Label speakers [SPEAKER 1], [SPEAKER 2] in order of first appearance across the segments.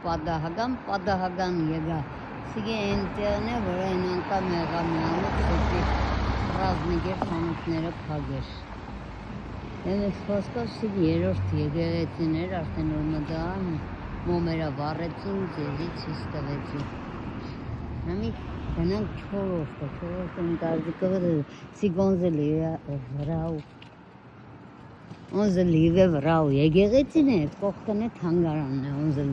[SPEAKER 1] Պատահական եկա։ Սիգե այնտեղն է, որ այն անգամ եղա մի ամոթ, որ ռազմիկեր խանութները փակեր։ Ես խոսքով սիգե երրորդ եկեղեցին էր, արդեն որ մտա մոմերը վառեցին, ձեզի ցույց տվեցի։ Համի գնանք չորրորդը կարծիքով սիգոնզը լիվը վրաու։Ոնզը լիվը վրաու եկեղեցին է, կողքն է թանգարանն է,ոնզը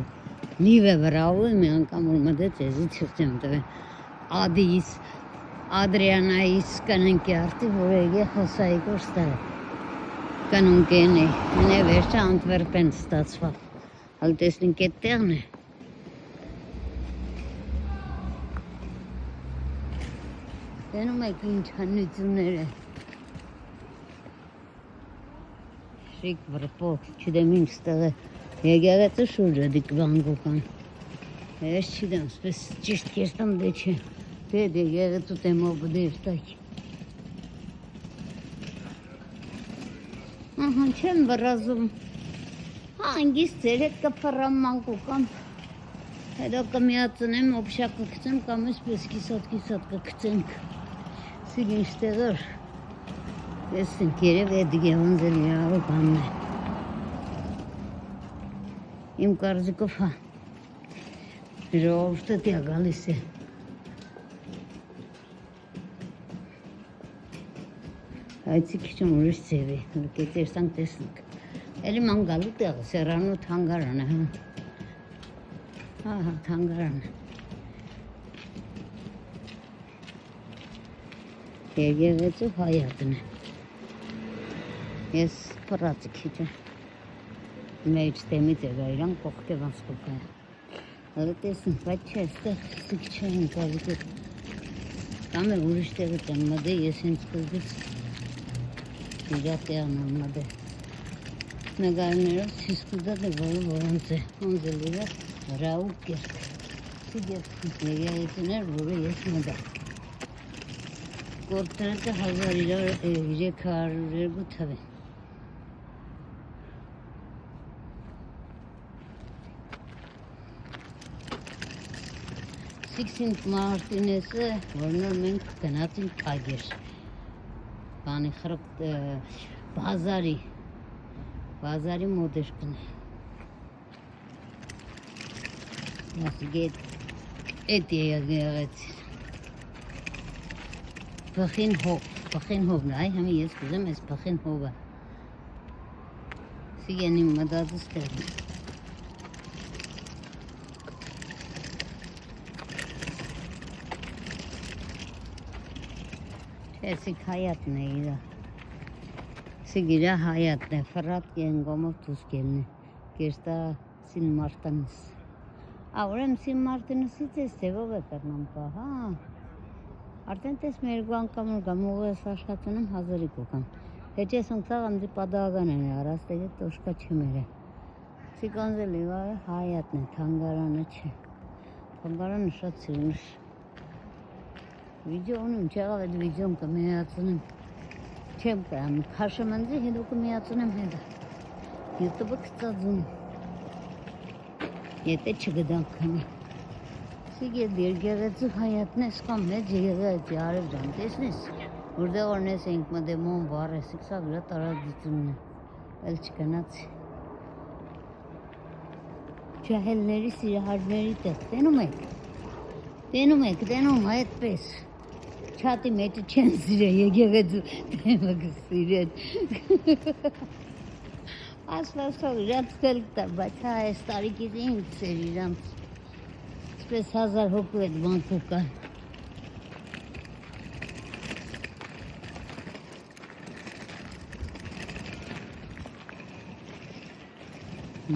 [SPEAKER 1] լիվը վրաու մի անգամ որ մտա ձեզի ցույց եմ տվել։ Ադրիանայից կանենք արտի, որ եկե խոսայի կորստը կանոնքեն է, մենե վերջը Անտվերպեն ստացվա, հալ տեսնենք էդ տեղն է։ Տենում եք ինչ հանություններ է։ Շիկ վրպոք, չդեմ ինչ ստեղ է, եկեղեցը շուրջը դիք վանգոքան։ Ես չդեմ, սպես ճիշտ կեստամ դե չէ, դե եկեղեցու տեմով բդեր տակ։ Ահան չեմ վրազում, հանգիստ ձեր հետ կփռամ մանկուկամ, հետո կմիացնեմ, օբշակ կգցեմ կամ եսպես կիսատ կգցենք, սիգ ինչ տեղր, եսնք երև էդ գևանձել իրավը բանն է, իմ կարծիքով հա, ժողովուրդը տիա գալիս է, այցի քիչում ուրիշ ձև է, կետ երսանք տեսնք, էլի ման գալու տեղը, սերանու թանգարանը, հա, թանգարանը, եկեղեցու հայատն է, ես պրացի քիչը, մեջ տեմից եղա իրան կողք է վանսպոք է, հալը տեսնք, բայց չէ, ստեղ սիք չէ են կազիկով, կամ է ուրիշ տեղը տեմ մդե, ես հենց կզգից իրա տեղն եմ մդե, նգարներով սիսկուդատ է որոնց է,ոնց է լիվը վրաու կերք, սիգետ եկեղեցիներ, որը ես մդա, կորտրանքը 1302 թվեն, Սիքսինտ Մարտինեսը, որնոր մենք գնացինք կագեր, բանի խրոք բազարի մոդեշկն է, ասիգ էդ եղեցին, պխին հովն այ, համի ես կուզեմ ես պխին հովը, սիգ են իմ մդածս տեղն է, Սիգ հայատն է իրա, սիգ իրա հայատն է, վրատ ենգոմով դուս կելն է, կերստա Սին Մարտինես, ուրեմ Սին Մարտինեսից ես ձևով է կրնամ կա, հա, արդեն տես մի երկու անգամ ուրգամ ուղես աշխատում եմ հազարի կոկան, հետ ես ընկցաղ ամձի պադաղական է, արաստեղի տոշկա չմեր է, սիգ անձել իվա հայատն է, թանգարանը չէ, թանգարանը շատ սիրնշ, Վիդեո ունեմ, չեղավ էդ վիդեոն կմիացնեմ, չեմ կրամ, քաշեմ ընձի, հետո կմիացնեմ հետը, յութուբը կծածում, եթե չգդանք կնի, սիգ էդ եկեղեցու հայատն ես կամ մեծ եղեցի արև ժան, տեսնես, որդեղ օրնես էինք մդեմոն վարես, իքսա վրա տարածությունն է, էլ չգնացի, չահելների սիրահարների տեղ, տենում եք, այդպես, Չատի մեջը չեն սիրե, եկեղեցու տեմը կսիրեն, ասվածով իրանց տել կտար, բայց հա այս տարիքից ինք սեր իրանց, սպես 1000 հոգու էդ վանքու կան,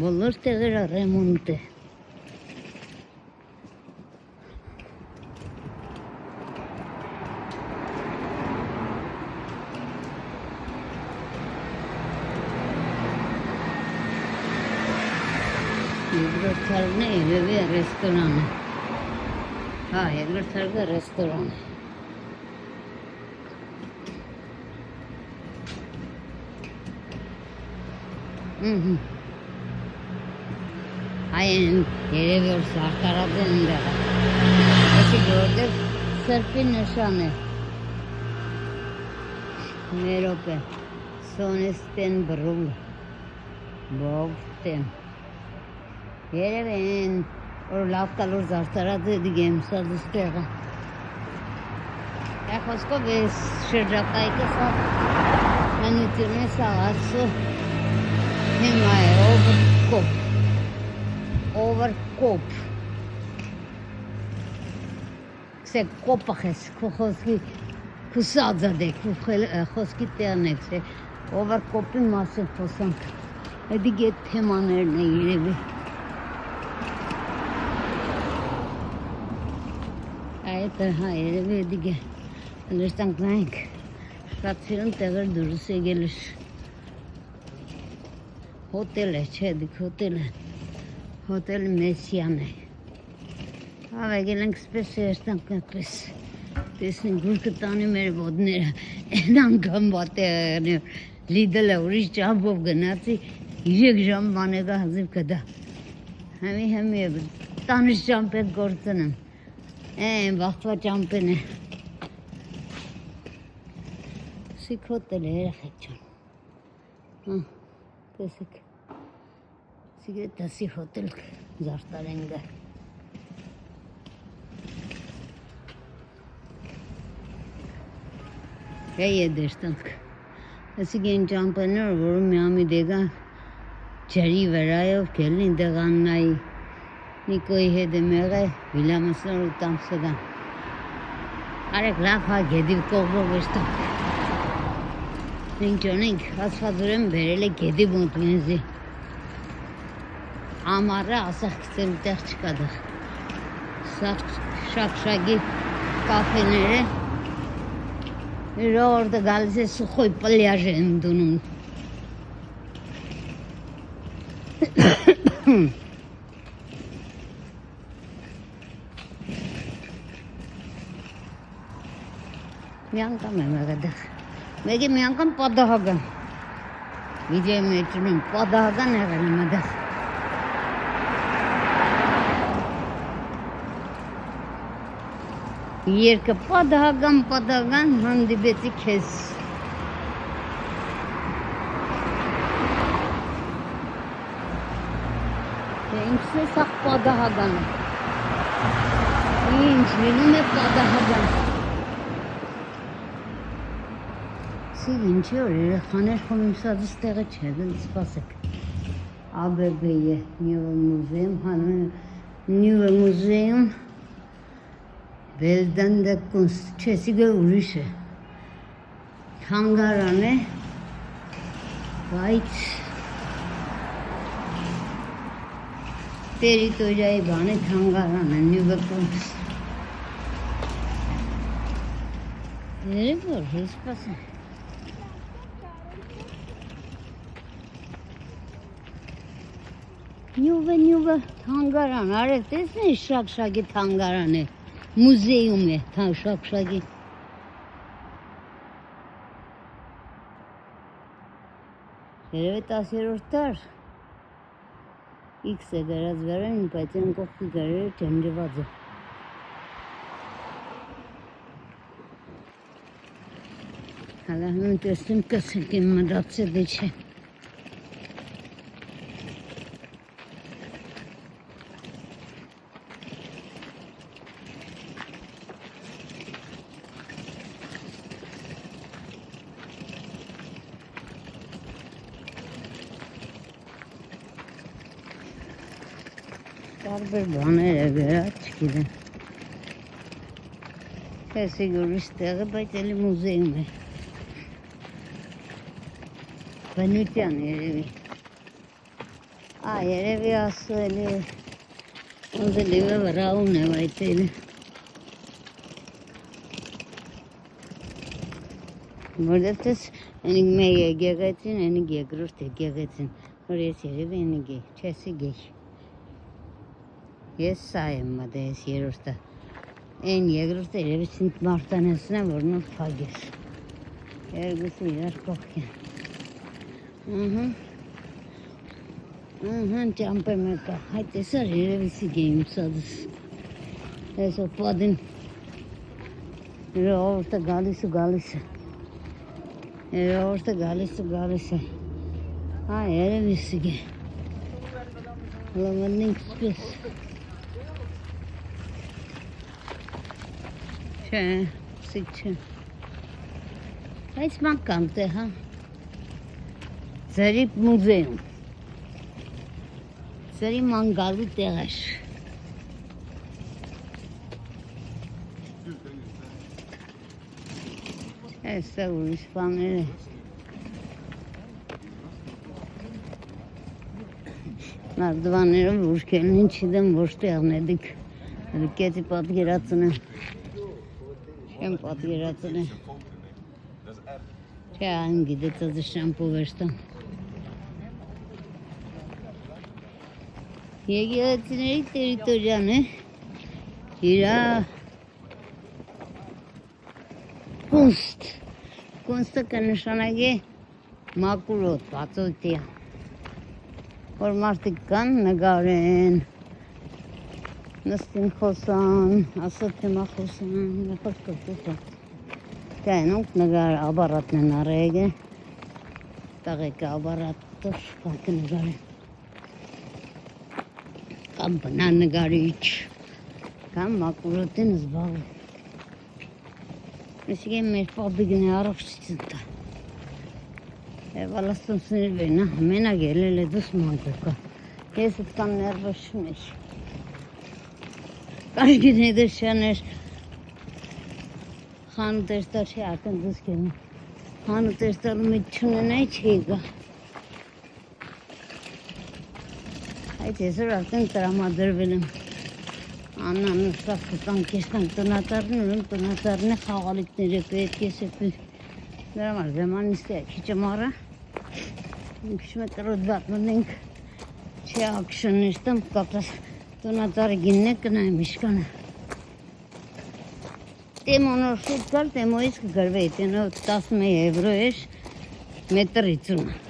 [SPEAKER 1] բոլոր տեղերը ռեմոնտ է, երկրորդ հարկն է երևի ռեստորանը, հա, երկրորդ հարկը ռեստորան է, Այն երևի որ զարտարած են ընդեղը։ Այսի որտեղ սրպի նշան է։ Մերոպ է։ Սոնեստեն բրուլ։ Բովտեն։ Երևի են որ լավ կալոր զարտարած է դիգեմ սադս տեղը։ Խոսքով ես շրջակայքը սա հնություն է սաղացու հիմա է overkop կսե կոպախ ես քո խոսքի քուսածադ է քո խոսքի տեղն է կսե overkop-ի մասին խոսանք էդի գետ թեմաներն է երևի այդ հա երևի էդի գետ Understand մենք շատ սիրուն տեղեր դուրս եկել էր հոտել է, չէ, դիք հոտել է հոտել Մեսիան էավ եկել ենք սպես երստանք նատպես տեսնենք որ կտանի մեր ոտները են անգամ բատեղն է լիդել է ուրիշ ճամպով գնացի 3 ժամ բանեգա հազիվ կդա համի է տանիշ ճամպետ գործն եմ վախտվա ճամպեն է Սիք հոտել է երախեք ճան տեսեք Սիք է տասի հոտել զարտարենգը Հեյ է դեշտանք Սիք են ճամպեներ որում միամի դեգա ջերի վրայով կելին դեղաննայի Նիկոյի հետ է մեղը վիլամասնոր ու տամսեգան Արեք լավ հա գեդիվ կողբով էշտանք Մենք ճոնենք, ասվածուրեմ բերել է գեդի մոտ մենզի Ամարը ասախ կծել տեղ չկա դեղ Շակշագի կապեները Իրորդը գալիս է սուխոյ պլյաժ եմ դունում Մի անգամ եմ եղել Մեկի մի անգամ պատահական վիդեոյի մեջ ունեմ պատահական եղել եմ այդտեղ Երկը պատահական հանդիպեցի քեզ Ինչս է սա պատահական Ինչ լինում է պատահական Սիգ ինչի որ երեխաներ խոմ իմ սադս տեղը չէ, դեն սպասեք ABB-ի Նյուվը մուզեում Բելդանդը կունստ, չէ, սիգը ուրիշ է Թանգարան է Բայց Տերիտորիայի բան է թանգարան է, նյուվը կունստ Երև որ, հեզ սպասեք Նյուվը թանգարան, արեք տեսնի շակշագի թանգարան է, մուզեում է շակշագի Երև է 10-րդ դար X է գարած վերեն, բայց են կողքի գարերը ճանջված է Հալա հնում տեսնում կսենք իմ մրացը դե չէ Տարբեր բաներ է վերած, չգիտեմ Հեսի գորիշ տեղը, բայց էլի մուզեում է Բնության երևի երևի ասու էլի Ուզելիվը վրաուն է, բայց էլի Որտև տես ենիք մեկ է գեղեցին, ենիք երկրորդ է գեղեցին Որ ես երևի ենիք է, չեսի գեհ Ես սա եմ մատը ես երորդը Են երկրորդը երևի սինտ մարտանեսն է, որ նոր փակ ես Երկուսը իրար կողք են Ճամպե մեկը, հայ տեսար երևիսի գեյմ սադս, ես ոպադին, երովորտը գալիս ու գալիս է, հա երևիսի գե, լավանինք սպես, չէ, սիկ չէ, այս ման կամ տե, հա, Ձերիպ մուզեում, Ձերի մանգալու տեղեր, այս է ուրիշ բաներ է, նարդվաները վուշկելն ինչ իդեմ ոչ տեղն էդիք, կետի պատգերացն է, չեմ պատգերացն է, չէ այն գիտեց ազի շամպու վերստան, Եկեղեցիների տերիտորիան է, իրա կունստը կնշանագի մակուրոտ, բացոտիա, որ մարդիկ կան նգարեն, նստին խոսան, ասոտ թեմա խոսան, նխոս կրտուսա, կայնոնք նգար աբարատն են արեգ է, տաղեկը աբարատը շկանք նգար է, Կամ բնան նգարիչ, կամ մակուրոտին զբաղ է, Ես իգեմ մեր պաբիգն է առողջություն տա, Եվ ալաստոնսների վենա, մենակ ելել է դուս մանկուկա, Ես իտ կան ներվաշուներ, Կաշգին էդեր շաներ, Խանու տերստար չի արկն դուս կենի, Խանու տերստարում իտ չունեն այ չի գա, Այդ եսոր արդեն տրամադրվել եմ, Աննան ուստավ կտան կեստան տնատարն է խաղալիքները պետք ես էպել, Դրա մար զեմանիստի է քիչը մարը, Քիչ մետրոտ բատմն ենք, Չի ակշնեստամ կապտաս տնատարը գինն է կնայմ իշկանը, Տեմոնոր շուտ կար, տեմոյից կգրվեի, տենով 10 եվրո էր, մետր 50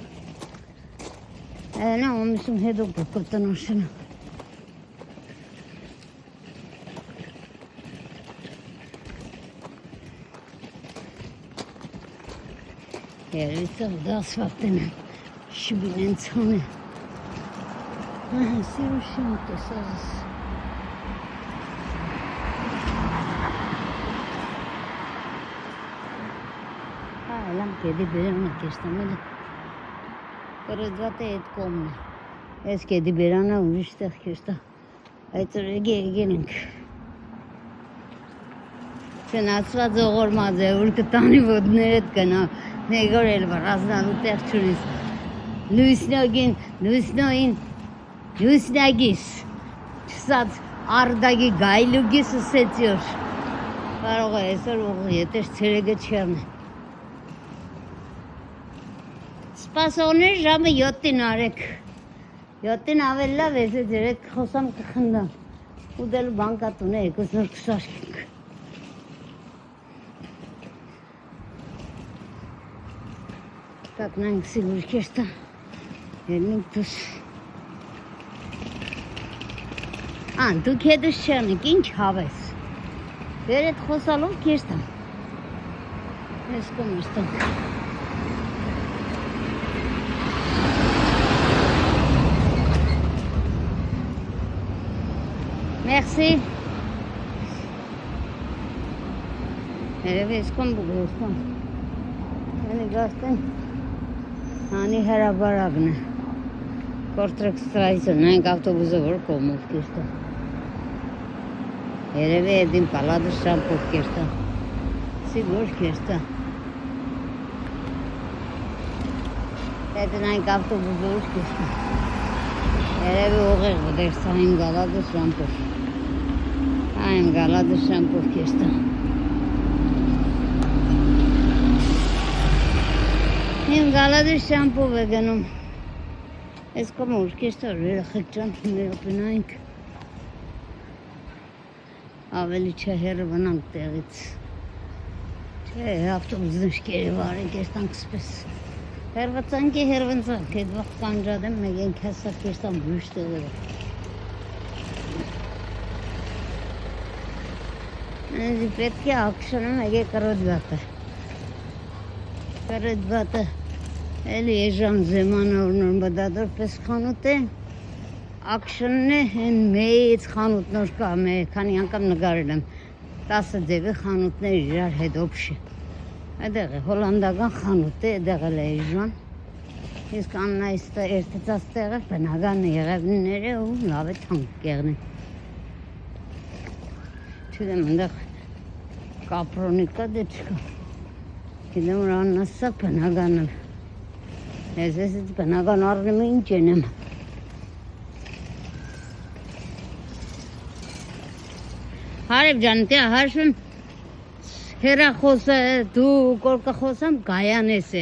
[SPEAKER 1] Այնա ոմիսում հետո կկոտնոշինը, Երվիցով դասվատեն է, շիբին են ծոն է, Սիրուշին տեսազս, Այլամ կեդի բերան է կեշտամել է, Կրդվատ է էդ կոմն է, Ես կեդի բերանա ուրիշ տեղ կեշտա, Այդ ուրեգի եկել ենք, Չնացված ողորմած է, ուր կտանի ոտներ էդ կնա, Նեգոր էլ վրազնալու տեղ չունիս, Լույսնագիս, Չսած արդագի գայլուգիս ուսեցյոր, Կարող է այսօր ուղղ ետեշ ծերեգը չերն է, Սպասողներ ժամը 7-ին արեք, 7-ին ավել լավ ես է ձերետ խոսամ կխնդամ, ու դելու բանկատուն է եկոս նոր կսաշկինք, Կակնանք սիգուր կեշտա, Երնինք դուս, Ան, դուք հետս չերնիք, ինչ հավես, Վեր էդ խոսալով կեշտամ, Ես կոմստանք, Merci. Երևի ես կոմ բուգրոստան, Անի գաստեն, Անի հերաբարագն է, Կորտրեք ստրայցն, Նայնք ավտոբուզը որ կոմով կեշտա, Երևի էդին պալադը շամպով կեշտա, Սիգոր կեշտա, Էդին այնք ավտոբուզը որ կեշտա, Երևի ուղեղ վդերսա իմ գալադը շամպով, Այն գալադը շամպով կեշտա, Իմ գալադը շամպով է գնում, Ես կոմ ուր կեշտա ռերը խիքճանքները պնայինք, Ավելի չէ հերը վնանք տեղից, Չէ ավտոբուզն շկերը վարենք, Եստանք սպես, Հերվացանքի հերվանցանք, այդ վաղ կանջադեմ մեկ են կեսա կերտան բույշ տեղերը։ Այնձի պետք է ակշանը մեկ է կրոդվատը։ Կրոդվատը էլի էժան զեմանավորնոր բդադոր պես խանութ է, ակշանն է են մեծ խանութնոր կա, քանի անգամ նգարել եմ, 10 ձևի խանութներ իրար հետ օբշի։ Այդեղ է, հոլանդական խանութ է, այդեղ էլ է էժան։ Իսկ աննայստը երթեցած տեղը բնական եղևնիները ու լավ է թանկ կեղնի։ Չգիտեմ, այնտեղ կապրոնի կա, դե չկա։ Գիտեմ, որ աննասա բնական եմ։ Ես բնական առնում ինչ ենեմ։ Հարև ջան, տեղ հաշվում հերախոսը դու կորկը խոսամ գայան ես է։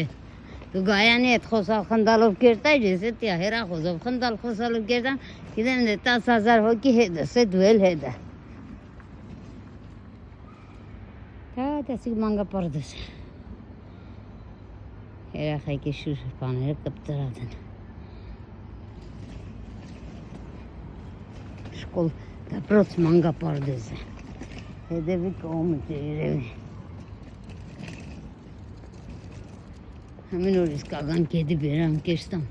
[SPEAKER 1] Դու գայանի հետ խոսալ խնդալով կերտայ ես է տեղ հերախոսով խնդալ խոսալով կերտան, գիտեմ դե 10,000 հոգի հետս է դու էլ հետ է։ Տեսիկ մանգապարդս է։ Երախայքի շուր բաները կպտրած են։ Շկոլ դպրոց մանգապարդս է։ Հետևի կողմից է երևի։ Համին որ իսկ ագան կեդի բերամ կեշտամ։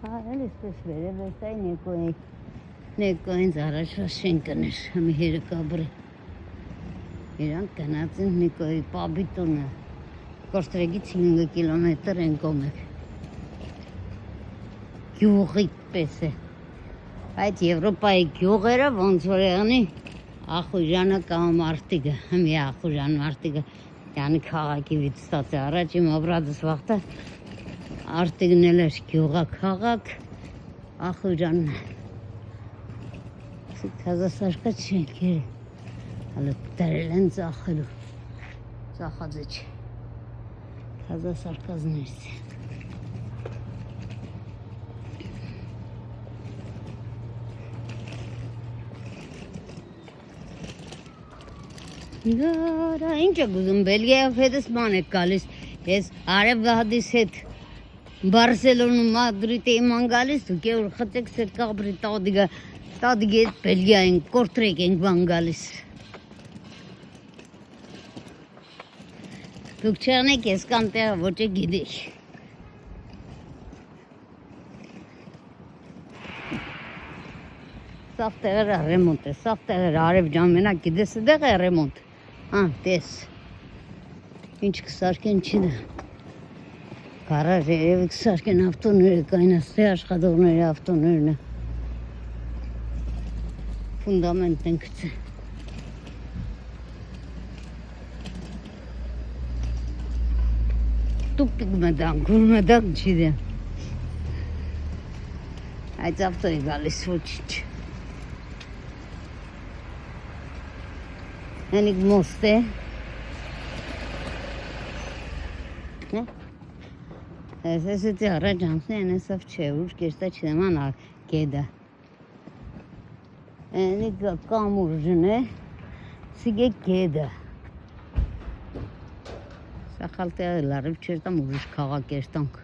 [SPEAKER 1] Էլ իսպես վերևերտայ նեկոյին զարաշվա շենքն էր, համի հերը կաբրը։ Իրանք կնած են նեկոյի պաբիտունը, կորտրեգից 5 կիլոմետր են կոմեք։ Գյուղիտ պես է։ Այդ Եվրոպայի գյուղերը ոնց որ եղնի ախուժանը կամ արտիգը, հմի ախուժան արտիգը, յանի քաղաքի վիտ ստացի առաջ իմ աբրադս վաղտը արտիգն էլ էր գյուղա քաղաք ախուժանն է։ Սիկ թազասարկած շենքերը, հալը դրել են ծախելու, ծախածը չէ, թազասարկածներից է։ Գարա, ինչ է գուզում, Բելգիայով հետս ման եք գալիս, ես արև վահդիս հետ Բարսելոնում Մադրիդի ման գալիս, դուք է որ խծեք սետ կաղբրի տադիգ հետ Բելգիային կորտրեք ենք բան գալիս։ Դուք չեղնեք ես կան տեղը ոչ է գիդիք։ Սաղ տեղերը ռեմոնտ է, սաղ տեղերը արև ջան մենակ գիդես է դեղ է ռեմոնտ։ Տես, ինչ կսարկեն չիդը, կարար երևի կսարկեն ավտոները կայնաստե աշխատողների ավտոներն է, ֆունդամենտ են կծե։ Տուպիկ մդանք, որ մդանք չիդը, այդ ավտոյի գալիս ոչիչ։ Հենիկ մոստ է, ես էտի առաջ ամսնի ենեսավ չէ, ուր կերտա չդեման գեդա։ Հենիկ կամուրջն է, սիգե գեդա։ Սախալ տեղը լարիվ չերտամ ուրիշ կաղա կերտանք։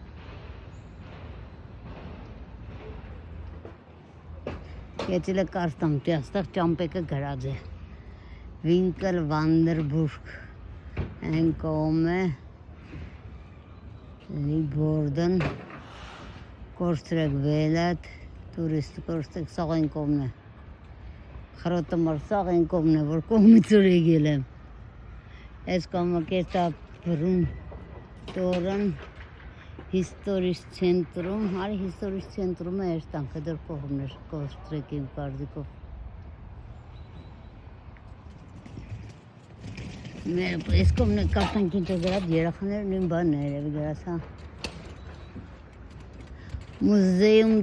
[SPEAKER 1] Եթիլ է կարստամ, տիաստաղ ճամպեկը գրած է։ Վինկել Վանդերբուրգ, են կողմ է, Լիբորդն, կորստրեք վելատ, տուրիստ կորստրեք սաղ են կողմն է, խրոտը մար սաղ են կողմն է, որ կողմից ուր եգել եմ, ես կողմը կերտա բրուն տորն, հիստորիշ ցենտրում, հարի հիստորիշ ցենտրում է երտանքը դր կողմն էր, կորստրեք իմ կարդիկով։ Ես կողմն է կարտանք ինչ է գրած երախաներն իմ բանն է երևի գրած, հա։ Մուզեում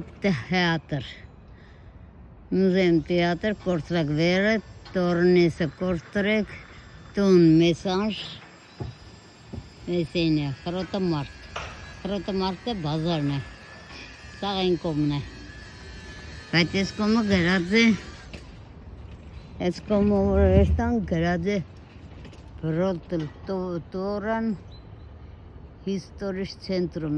[SPEAKER 1] թեատր, կորտրակ վերը, տորնեսը կորտրեք, տուն մեսանժ, մեսենյա, խրոտը մարդը բազարն է, սաղ են կողմն է, բայց ես կողմը գրած է, ես կողմը որ երտան գրած է, Բրոտլ տորան Historisch Zentrum,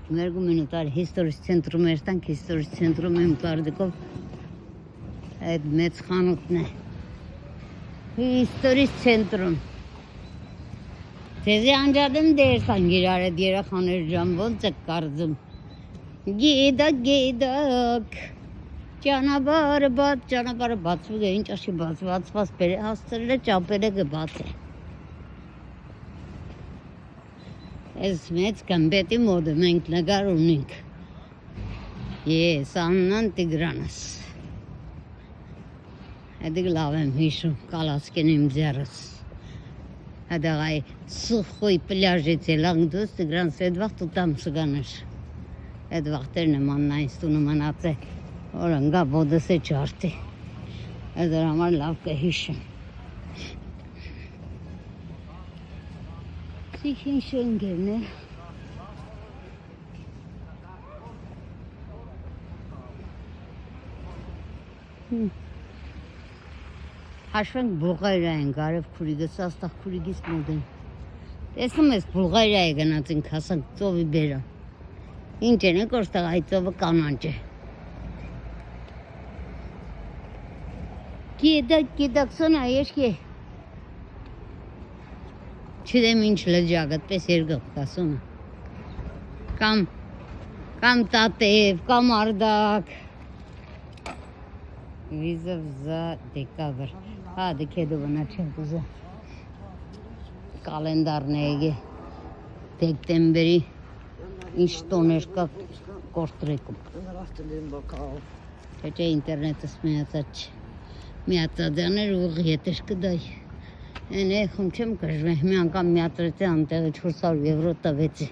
[SPEAKER 1] mergu minutar Historisch Zentrum ertank Historisch Zentrum եմ կարդիկով այդ մեծ խանութն է Historisch Zentrum Թեզի անջադեմ դերսան գիրար այդ երախաներ ժամ ոնց է կարծում Գեդակ ճանապարհը բացվում է ինչ աշի բացված բերե հաստրել է ճապերը կբաց է Ես մեծ կամբետի մոդը մենք նգար ունենք Ես Աննան Տիգրանս Հետիք լավ եմ հիշում կալասկեն իմ ձերս Հետաղայ սուխոյ պլյաժից է լանգ դուս Տիգրանս էդ վաղտ ուտամ սգանար Էդ վաղտերն եմ աննայնց տունը մնաց է Որ ընգա բոդս է ճարտի Էդ համար լավ կհիշում Սիքին շենգերն է Հաշվենք Բուլղարիա ենք արև քուրիգս աստաղ քուրիգիս մոտ են Տեսնում ես Բուլղարիա է գնաց ենք հասանք ծովի բերա Ինչ են եք որստեղ այդ ծովը կանանչ է Գետակ սոնա եշկի է Չդեմ ինչ լջակ, այդպես երկով կասում Կամ տատև, կամ արդակ Վիզով զա դեկաբր Հա դեքեդու վնա չեմ կուզա Կալենդարն է եգե Դեկտեմբերի Ինչ տոներ կա կորտրեկում Չէ ինտերնետս միացածյաներ ուղ ետեր կդայ Են էխում չեմ կժվե, մի անգամ միատրեցի անտեղի 400 եվրո տվեցի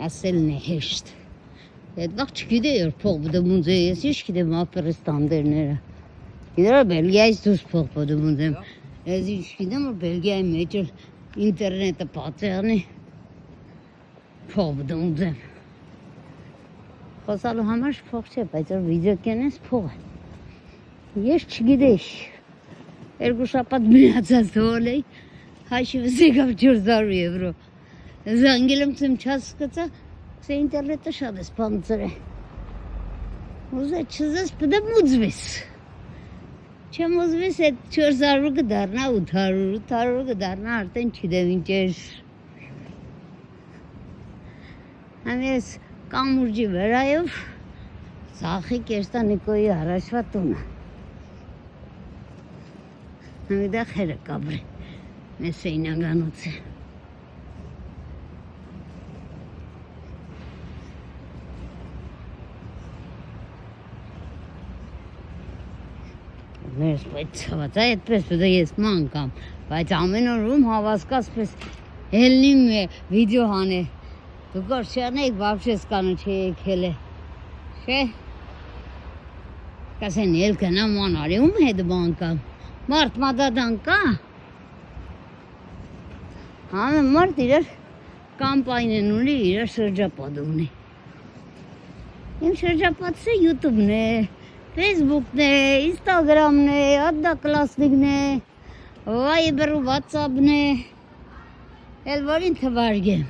[SPEAKER 1] Ասելն է հեշտ Այդ վաղ չգիտե որ փող բդմունձ է, ես ինչ գիտեմ ապերս տանդերները Գիտերա Բելգիայից դուս փող բդմունձ եմ Ես ինչ գիտեմ որ Բելգիայի մեջ էլ ինտերնետը պացեղն է Փող բդմունձ եմ Խոսալու համար փող չէ, բայց որ վիդեո կենես փող է Ես չգիտեի Երկու շաբաթ միացած թողել էի, հաշիվս եկավ 400 եվրո Զանգել եմ ծեմ չասկացա, կսե ինտերնետը շատ ես բանցր է Ուզա չզես պդեմ ուզվես Չեմ ուզվես այդ 400 կդարնա 800 կդարնա արդեն չիդեմ ինչ էր Համ ես կամուրջի վերայով Սախի կերստանիկոյի առաջվա տունը Նույդա խերը կաբրի, մեզ սեյնագանոց է Ներս պայտ ծավաց, այդպես պետը ես ման կամ Բայց ամեն օրում հավասկաց պես հելնիմ է վիդեո հան է Դու կոր չանեիք բավշես կանը չեիք հել է Չէ Կասեն էլ կնա ման արի ում հետ բան կամ Մարդ մադադան կա Համը մարդ իրար կամպայն են ունի, իրար շրջապատ ունի Իմ շրջապատսը յութուբն է, ֆեյսբուքն է, ինստագրամն է, ադդակլասնիկն է, վայբեր ու վատսապն է Էլ որին թվարգեմ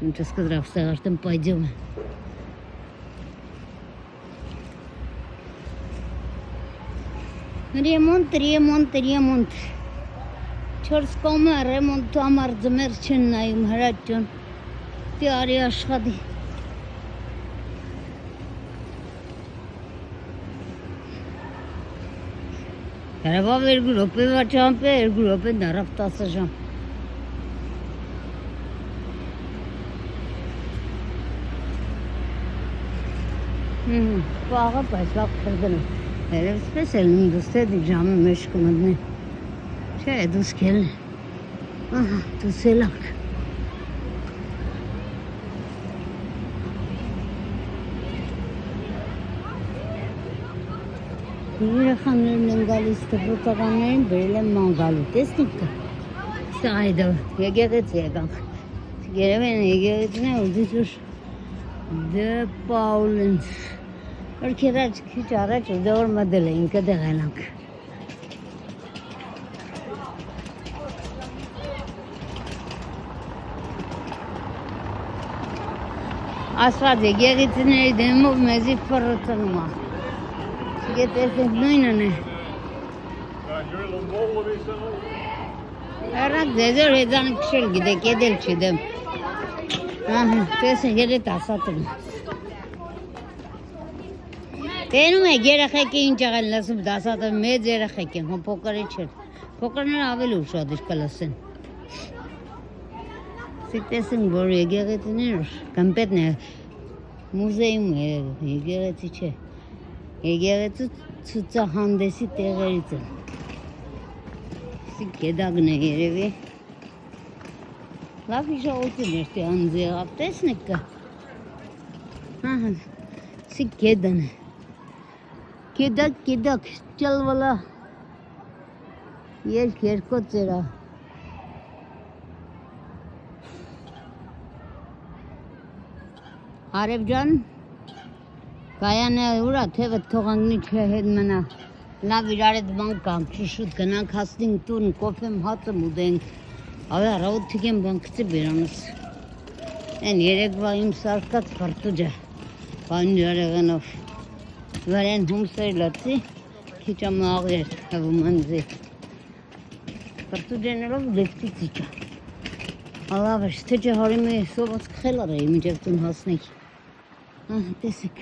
[SPEAKER 1] Շունչս կդրավ ստեղարտեմ պայդյում է Ռեմոնտ Չորս կոմը ռեմոնտու ամար ձմեր չեն նայում հրաճոն Դի արի աշխատի Հրավավ 2 ռոպեվա ճամպ է, 2 ռոպե նարավ 10 ժամ Պաղա պես վաղ կրդն է Երևս պես էլ նույն դուստե դի ժամը մեջ կմդնի Չէ դուս կելն Ահա դուս էլակ Երեխաներն են գալիս տղոտականներին բերել եմ մանգալու տեսնիք կա Սա այդը եկեղեցի եկանք Երև են եկեղեցին է ուզից ուր Դե Պաուլենց Որ քերաչ քիչ առաջ դոր մդել էին կդեղենանք Ասված եկեղեցիների դեմով մեզի ֆռռցնում է։ Գետեսենք նույնն է։ Արա դեզոր հեզանը քշել գիտեք, ედել չդեմ։ Ահա, տեսեք երետ ասատում։ Տենում է երեխեքի ինչ աղել լսում դասատը մեծ երեխեք են, հոն փոքրի չէր։ Փոքրները ավելի ուշադիր կլսեն։ Տեսնենք, որ եկեղեցիներ կամպետն է, մուզեում է, եկեղեցի չէ։ Եկեղեցի ցուցահանդեսի տեղերից են։ Սի գեդագն է երևի։ Լավ իշաղություն էր տի անձեղավ, տեսնեք կա։ Ահա, սի գեդան է։ Գեդակ, ճալվալա։ Երկոց երա։ Արև ջան, կայանը ուրա թևը թողաննի չէ հետ մնա, լավ իրար էդ բան կամ, շուշուտ գնանք հասնինք տուն, կոպեմ հացը մուդենք, ավե առավոտ թիգեմ բան կծի բերանս, են երեկվա իմ սարկած պարտուջը, բան ջարեղենով, վարեն հումսեր լացի, քիչա մաղեր հվում անձի, պարտուջեներով լեվտի ծիճա, ալավ էր, թե չէ հարի մի սոված կխելար էի միջև տուն հասնենք, տեսեք,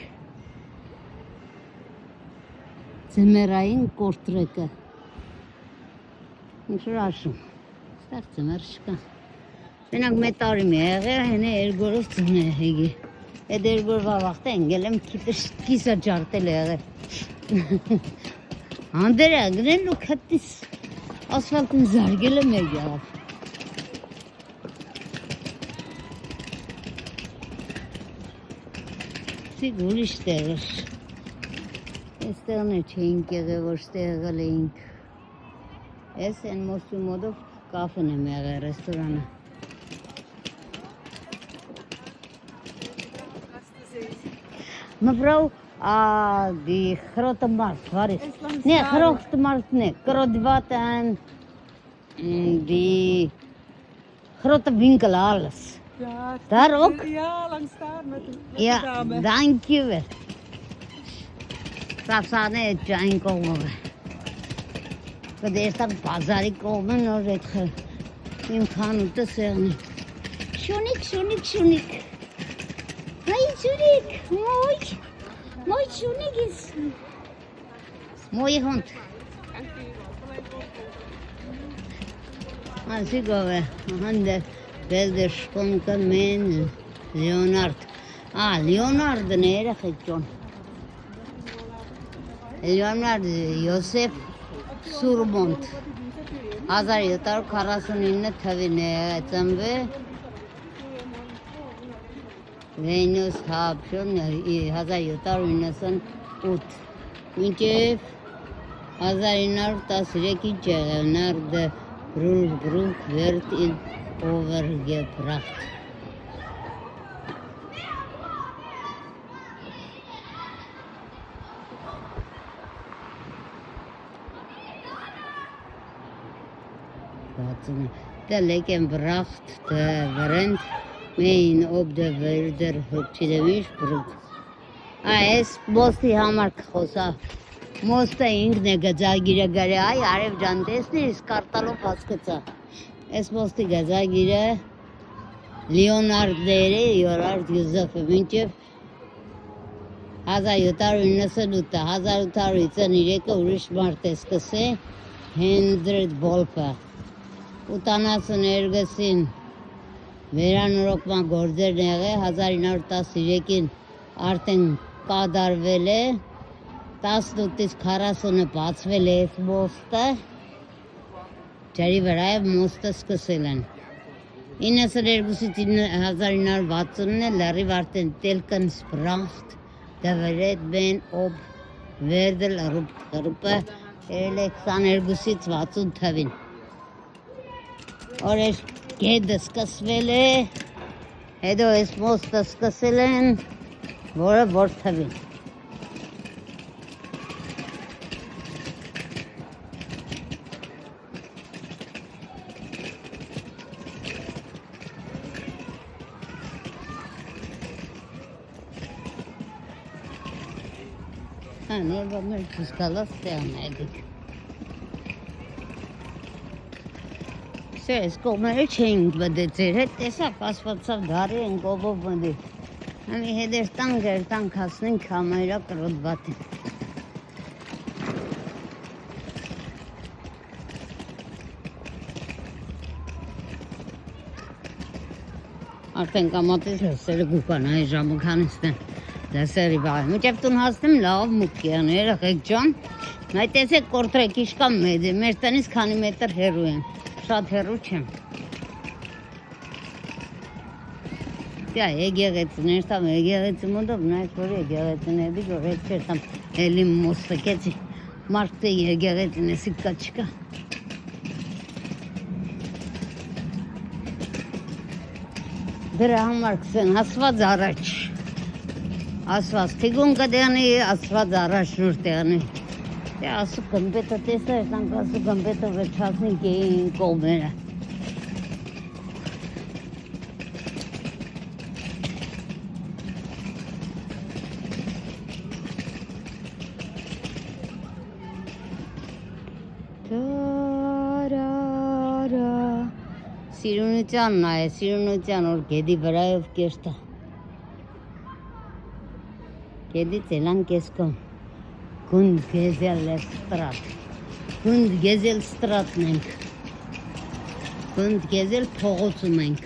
[SPEAKER 1] ձմերային կորտրեկը, ինչ-որ աշում, ստեղ ձմեր չկա, մենակ մետարի մի եղեր, հենե երգորով ձմն է հեգի, էդ երգորվա վաղթը ենգել եմ կիսա ճարտել եղեր, հանդեր է գնել ու կհտիս ասվալտին զարգել եմ եղավ, Սիկ ուրիշ տեղեր, ես տեղն է չէինք եղել, որ ստեղել էինք, ես են մոստու մոդով կաֆեն եմ եղել ռեստորանը։ Մվրավ die grote markt, waar is? Nee, grote markt nee, Krodvat en die grote winkel, alles.
[SPEAKER 2] Ja,
[SPEAKER 1] Daar ook?
[SPEAKER 2] Ja, langs daar met de
[SPEAKER 1] Ja,
[SPEAKER 2] dame.
[SPEAKER 1] dankjewel. Safsane etjain komen we. We eerst bazari komen, dan het ge. In gaan te zeggen. Sjonik. Hey, Sjonik, mooi. Mooi Sjonik is. Mooie hond. Als ik over handen. Belder Sponken men Leonard. Leonard nere gekjon. Leonard Josef Surmont. 1749 թվին է ծնվել։ Venus Hapshon 1798 մինչև 1913-ի Leonard Brulbruch wird in overgebracht. Der Legenbracht der Brand mein op de Wälder Hübschidemischbrück. Es mosti hamar khosa. Mosta ինքն է գծագիրը գարի այ արև ջան տեսնես կարտալով հասկացա Ես ոստի գազագիրը Լեոնարդները Յորարդ Յուզեֆը մինչև 1798-1853 ուրիշ մարդ է սկսել Հենրիք Վոլֆը 82-ին վերանորոգման գործերն եղել 1913-ին արդեն կատարվել է 18-ից 40-ը բացվել է այս մոստը Ջարի վրա է մոստը սկսել են 92-ից 1960-ն է լրիվ արդեն Telkensbracht դվերետ բեն օբ վերդել ռուպը 22-ից 60 թվին Օրես գեդը սկսվել է հետո այս մոստը սկսել են որը որ թվին Nerede mer tuskalas denedik. Ses komere çeng badete. Hep asfaltsa gari en gobo bandi. Hani hedeften gerten kasının kamera kırıldı batı. Artık kamatis heseri kukana jamı kanisten. Deseri var. Müceftun hastım lav mukyan. Erak can. Naytese kortre kişkam mıydı? Merteniz kani metre heroin. Şat heruçem. Ya egeretsin, tam egeretsin moda bunlar sonra egeretsin bir görecek tam elim mostaketi. Mart'ta egeretsin sikka çıka. Graham Marx'ın asfalt araç. Asfalt tigun kadeni asfalt araç nurteni. Ya su kompeta testa sanka su kompeta ve çasın ki komera. Siruncan nae, Siruncan or kedi barayev kesta. Kedi telan keskom. Kund gezel strat. Kund gezel strat nenk. Kund gezel pogotu nenk.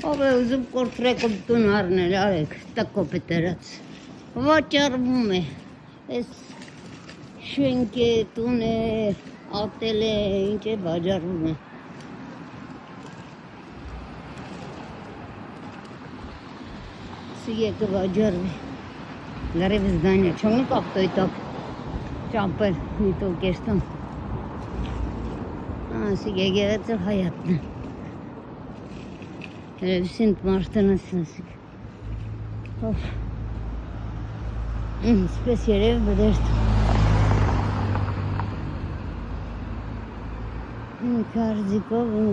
[SPEAKER 1] Ove uzun kortre koptun arne lalek takko peterats. Vaçarbume. Es şenke tune atele ince vacarbume. Sige ke vacarbi. Gare bizdanya çamur kaptı itak. Çamper nito kestim. Sige gerektir hayatına. Sint Martin'siniz. Of. Spesiyel bedest.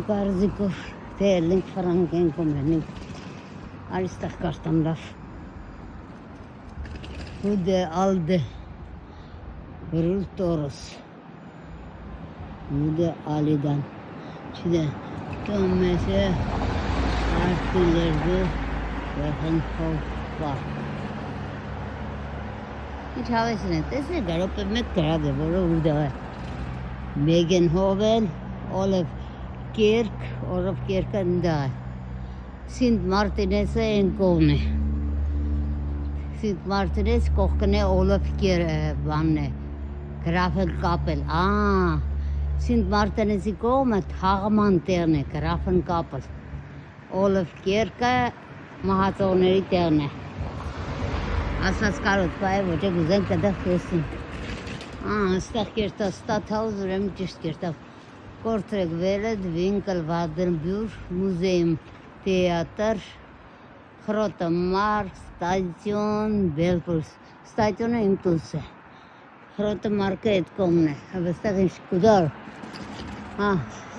[SPEAKER 1] Karzikov. Teelink franken komenik. Aristak kartamdaf. Hude alde. Rultoros. Hude alidan. Çide. Tomese. Artilerde yakın var. Hiç havasını tese garip etmek karadı burada. Megenhoven, Olaf Kirk, Olaf Kirk'ında. Sint Martinez'e en kovne. Sint Martinez kokne Olaf Kirk vanne. Grafenkapel. Sint Martinez'i kovme Hagman terne Grafenkapel. Olaf Kirka mahatoneri terne. Asas karot pae voce güzel kadar kesin. Stak kirta Stadhaus remtist kirta. Kortrek veled Winkelwadenbuur museum theater. Grote Markt station Belfors. Station impulse. Grote market komne. Hebben stak in Skudar.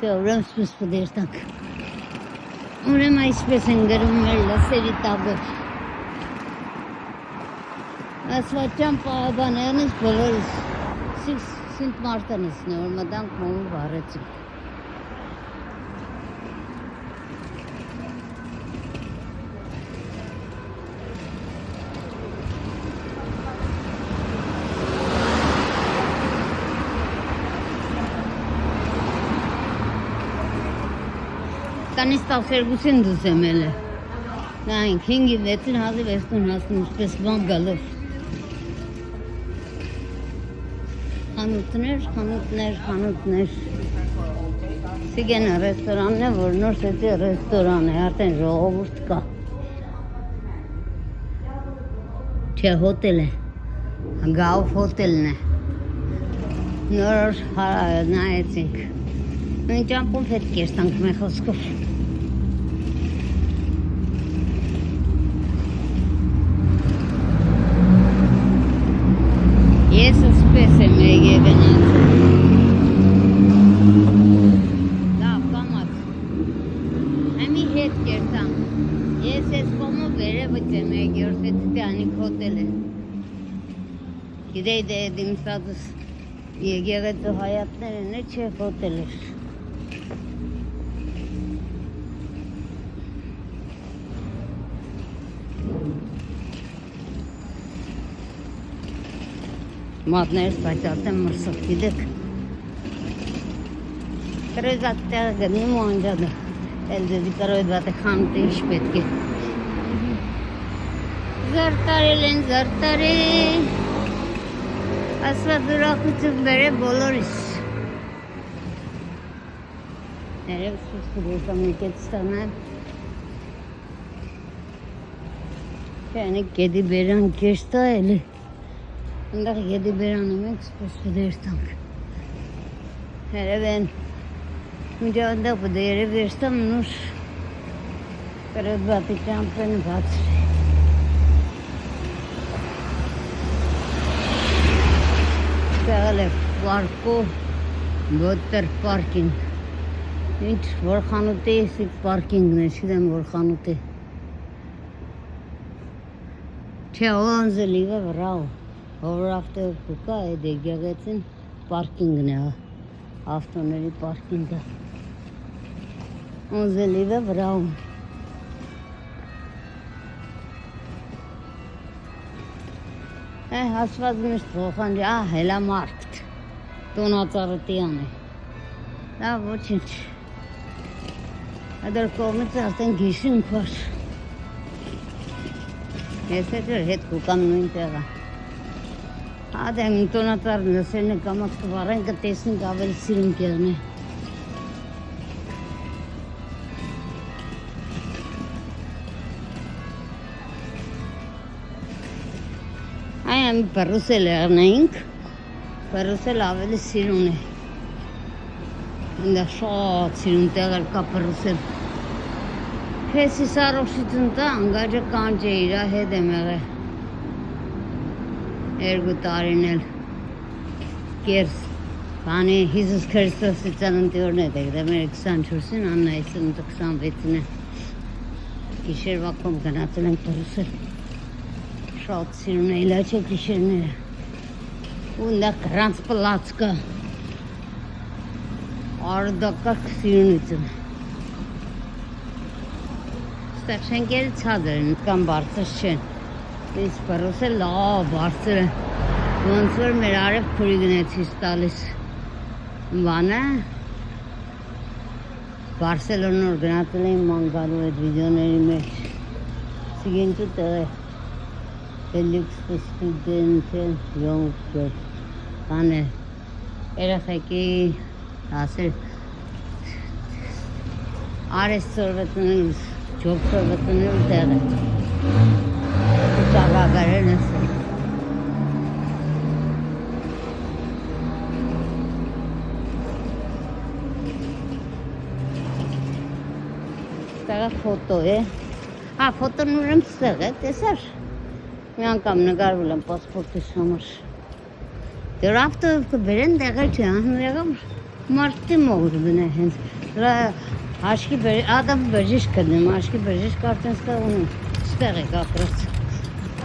[SPEAKER 1] Zo remspus poderstak. Ora mais pesengarum mella seritago. Asvacham paavanernis bolors. Sint Martin's ne olmadan konu varacak. Tanis tavsergusin düzemeli. Yani kingi vetin hazı vestun hasın spesman galır. Hanutner. Sigene restoran ne vurunur seti restoran yarten roğurtka. Çe hotele. Gav hotelne. Nör ne etink. Ben campul fetkerstan kmehoskov. հետ կերտամ։ Ես ես կոմը վերևից եմ եկերտ տանիք հոտել է։ Գիտեի դե դիմսածս եկեղեցու հայատներն է չէ հոտել էր։ Մատներս պայծատեմ մրսով, գիտեք։ Կրոյզատ տեղը գնում ու անջադը, էլ դեզի կրոյզատ է խանութը ինչ պետք է։ Զարտարել են, զարտարել։ Ասված ուրախություն բերը բոլորիս։ Ներև սուսկուր եկամ եկեց ստանալ։ Չանի գեդի բերան կեշտա էլի։ Ընդեղ գեդի բերանում ենք սպոս պդերտանք։ Հերև են Մինչ այնտեղ պետք է երևի վերստամ նուշ կրոյզատի ճամպեն բացրի։ Տեղել է պարկո բոտեր պարկինգ։ Ինչ որ խանութ է, սիկ պարկինգն է, չգիտեմ որ խանութ է։ Չէ, օնձը լիվը վրավ, հովրավտը կուկա է դե գեղեցին պարկինգն է, ավտոների պարկինգը։ Օնձը լիվը վրավ։ Հասված միշտ ոխանջի, հելա մարքտ, տոնածարըտյան է։ Դա ոչինչ։ Ադար կողմից արդեն գիշին քաշ։ Ես հետ կուկամ նույն տեղը։ Ադեմ տոնածարն լսերն է կամաց կվարեն կտեսնենք ավելի սիրուն կեղն է։ Այն պրուսել եղնայինք, պրուսել ավելի սիրուն է։ Ինდა շատ սիրուն տեղեր կա պրուսել։ Քեսի սարոշություն տա, անգաջը կանջ է իրա հետ եմ եղել։ Երկու տարին էլ կերս բանի Հիսուս Քրիստոսի ծննդիորն է դեգ մեր 24-ին, Աննայի ծնունդը 26-ին է։ Գիշերվա կոմ գնացել ենք պրուսել։ Շատ սիրուն է իլաչե գիշերները։ Ու նա կրանց պլացկը արդակակ սիրունություն։ Ստեղ շենքերը ցածր են, կամ բարձր չեն։ Ես պրուսել լավ բարձր է։ Ոնց որ մեր արև քուրի գնեցիս տալիս։ Բանը Բարսելոնոր գնացել էին մանգալու այդ վիդեոների մեջ։ Սիգենտու տեղ է։ Felix Studenten Juncker բանը երեխեքի ասել արեստորվետնել ջոբսորվետնել տեղ է ծավագարեն ասել տեղը ֆոտո է ֆոտոն ուրեմ ստեղ է տեսար մի անգամ նկարվել եմ պասպորտիս համար դեր ավտովը բերեն տեղը չի եղավ մարդի մողր բնե հենց Aşkı adam böcek kadın, aşkı böcek kartınızda onun stare kapras.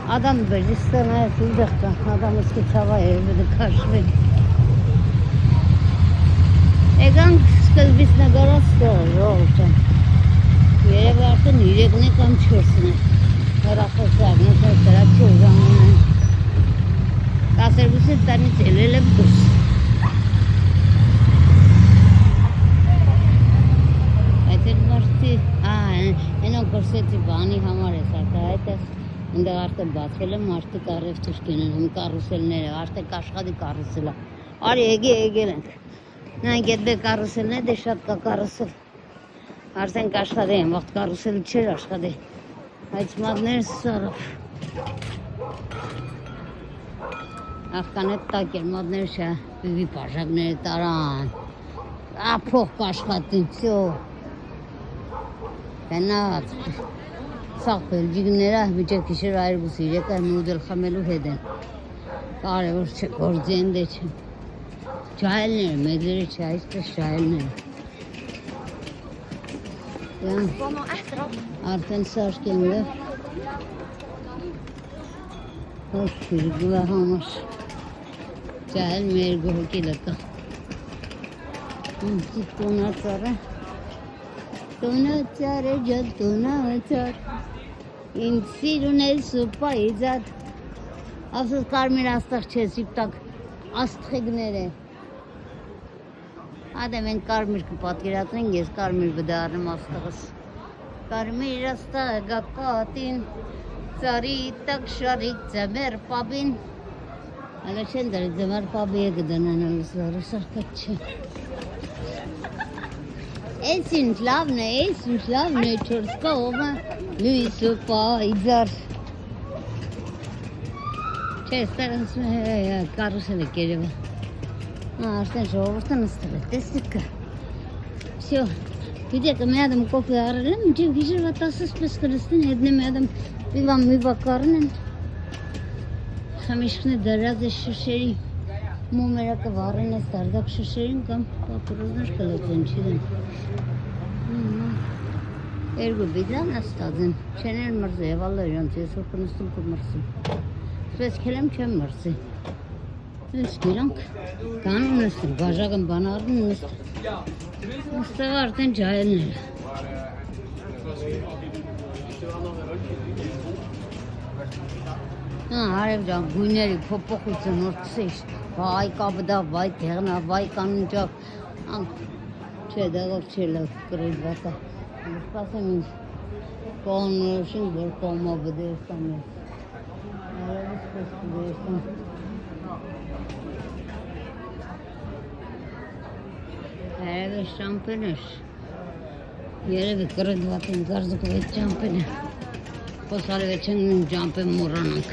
[SPEAKER 1] Adam böcek stare fildak, adam eski tava evde karşı. Egan skılbis ne garas da olsa. Yere varsa yürek ne kam çıksın. Rakaslar ne kadar çoğun. Kasır bizi tane telele bus. Այնո կորսեցի բանի համար է սակա այդպես ընդեղ արդեն բացել եմ արդեն կարև թուրքին եմ կարուսելները արդեն աշխատի կարուսելա արի եկել ենք նայք այդ կարուսելն է դե շատ կա կարուսել արդեն աշխատի եմ վաղտ կարուսել չէր աշխատի այդ մատներս սարավ աղկան էտ տակ էր մատներ շա բիվի պաժակները տարան փող կաշխատի վсё Fenat. Sağ bölgeleri bir kişi ayrı bu sürece nudel xamelu heden. Karevur çekorcen de çen. Çaylar, medleri çay işte çaylar. Ja,
[SPEAKER 2] Gewoon nog achteraf.
[SPEAKER 1] արդեն սարքեն է։ Ոչ քիրգուա համար։ Ճայել մեր գողի լկա։ Տոնացարը։ Տոնացարը ջան տոնացար։ Ինձ սիրուն է սուպայիզատ։ Ասես կարմիր աստղ չէ սիպտակ աստղեգներ է։ Ադե մենք կարմիր կպատկերացնենք, ես կարմիր բդարնեմ աստղս։ Կարմիր աստղը պատին, ծարի տակ շարիկ ձմեր պաբին։ Հələ չեն դրի ձմեր պաբի է գդանան ալսարը սարկատ չէ։ Էս ինչ լավն է, չորս կողմը, լույս ու պայձար։ Չէ, ստեղ կարուսել է կերևը։ Արդեն ժողովուրդը նստել է, տեսեք կա։ Всё, գիտեք, մի ադամ կոֆե առել եմ, մինչև գիշերվա 10-ից պես կնստեն, հետն մի ադամ պիվա կառնեն։ Խմիչքն է դրած է շշերի, մոմերակը վառեն է ստարդակ շշերին կամ պապրոզներ կլեցեն, չիդեմ։ Երկու բիդան աստած են, չեն են մրզե, վալա իրանց, ես որ կնստում կմրսում։ Սպես կելեմ չեմ մրսի։ Ես գիրանք կան ունստում, բաժագն բան արդեն ունստում։ Ուստեղ արդեն ջայելներ։ Հարև ջան, գույների փոփոխություն որդսիշ, վայ կաբդա, վայ թեղնա, վայ կանունջավ, չէ դեղով չէ լավ կրիդվատա։ Սպասեմ ինձ կողնորոշին, որ կողմա բդերստան ես։ Հարևս պես բդերստան։ Հարևս ճամպեն էր, երևի կրդվատ են գարզուկով էտ ճամպեն է, խոսալև է չնգնում ճամպեն մորանանք։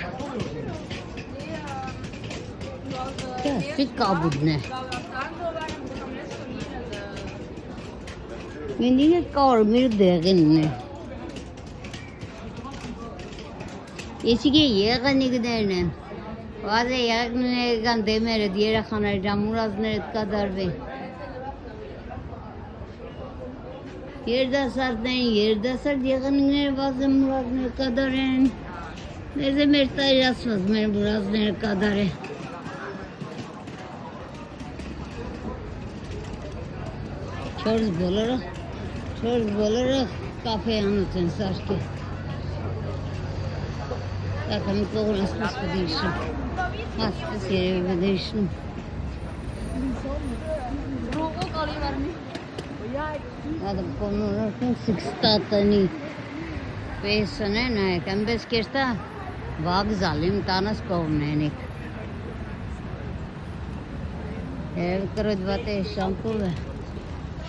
[SPEAKER 1] Դա սիկ կաբուդն է։ Մենին է կարմիր դեղինն է։ Եսիգե եղանիգներն են, վազ է եղնիկան դեմերդ, երախաներ ժամուրազներդ կադարվի։ Երդասարդ եղանիգները վազ է մուրազները կադար են։ Մեզ է մեր տայրասված մեր մուրազները կադար է։ Չորս բոլորը կապե անոց են սարքի։ Տակը մի կողն ասպես բդիրշում, ասպես երևի բդիրշում։ Ադմ կողնորքին սիքստատանի պեսն է նայեք, ամբես կեշտա վագզալ իմ տանս կողմն ենիք։ Երևի կրոդվատ է շամպուլ է,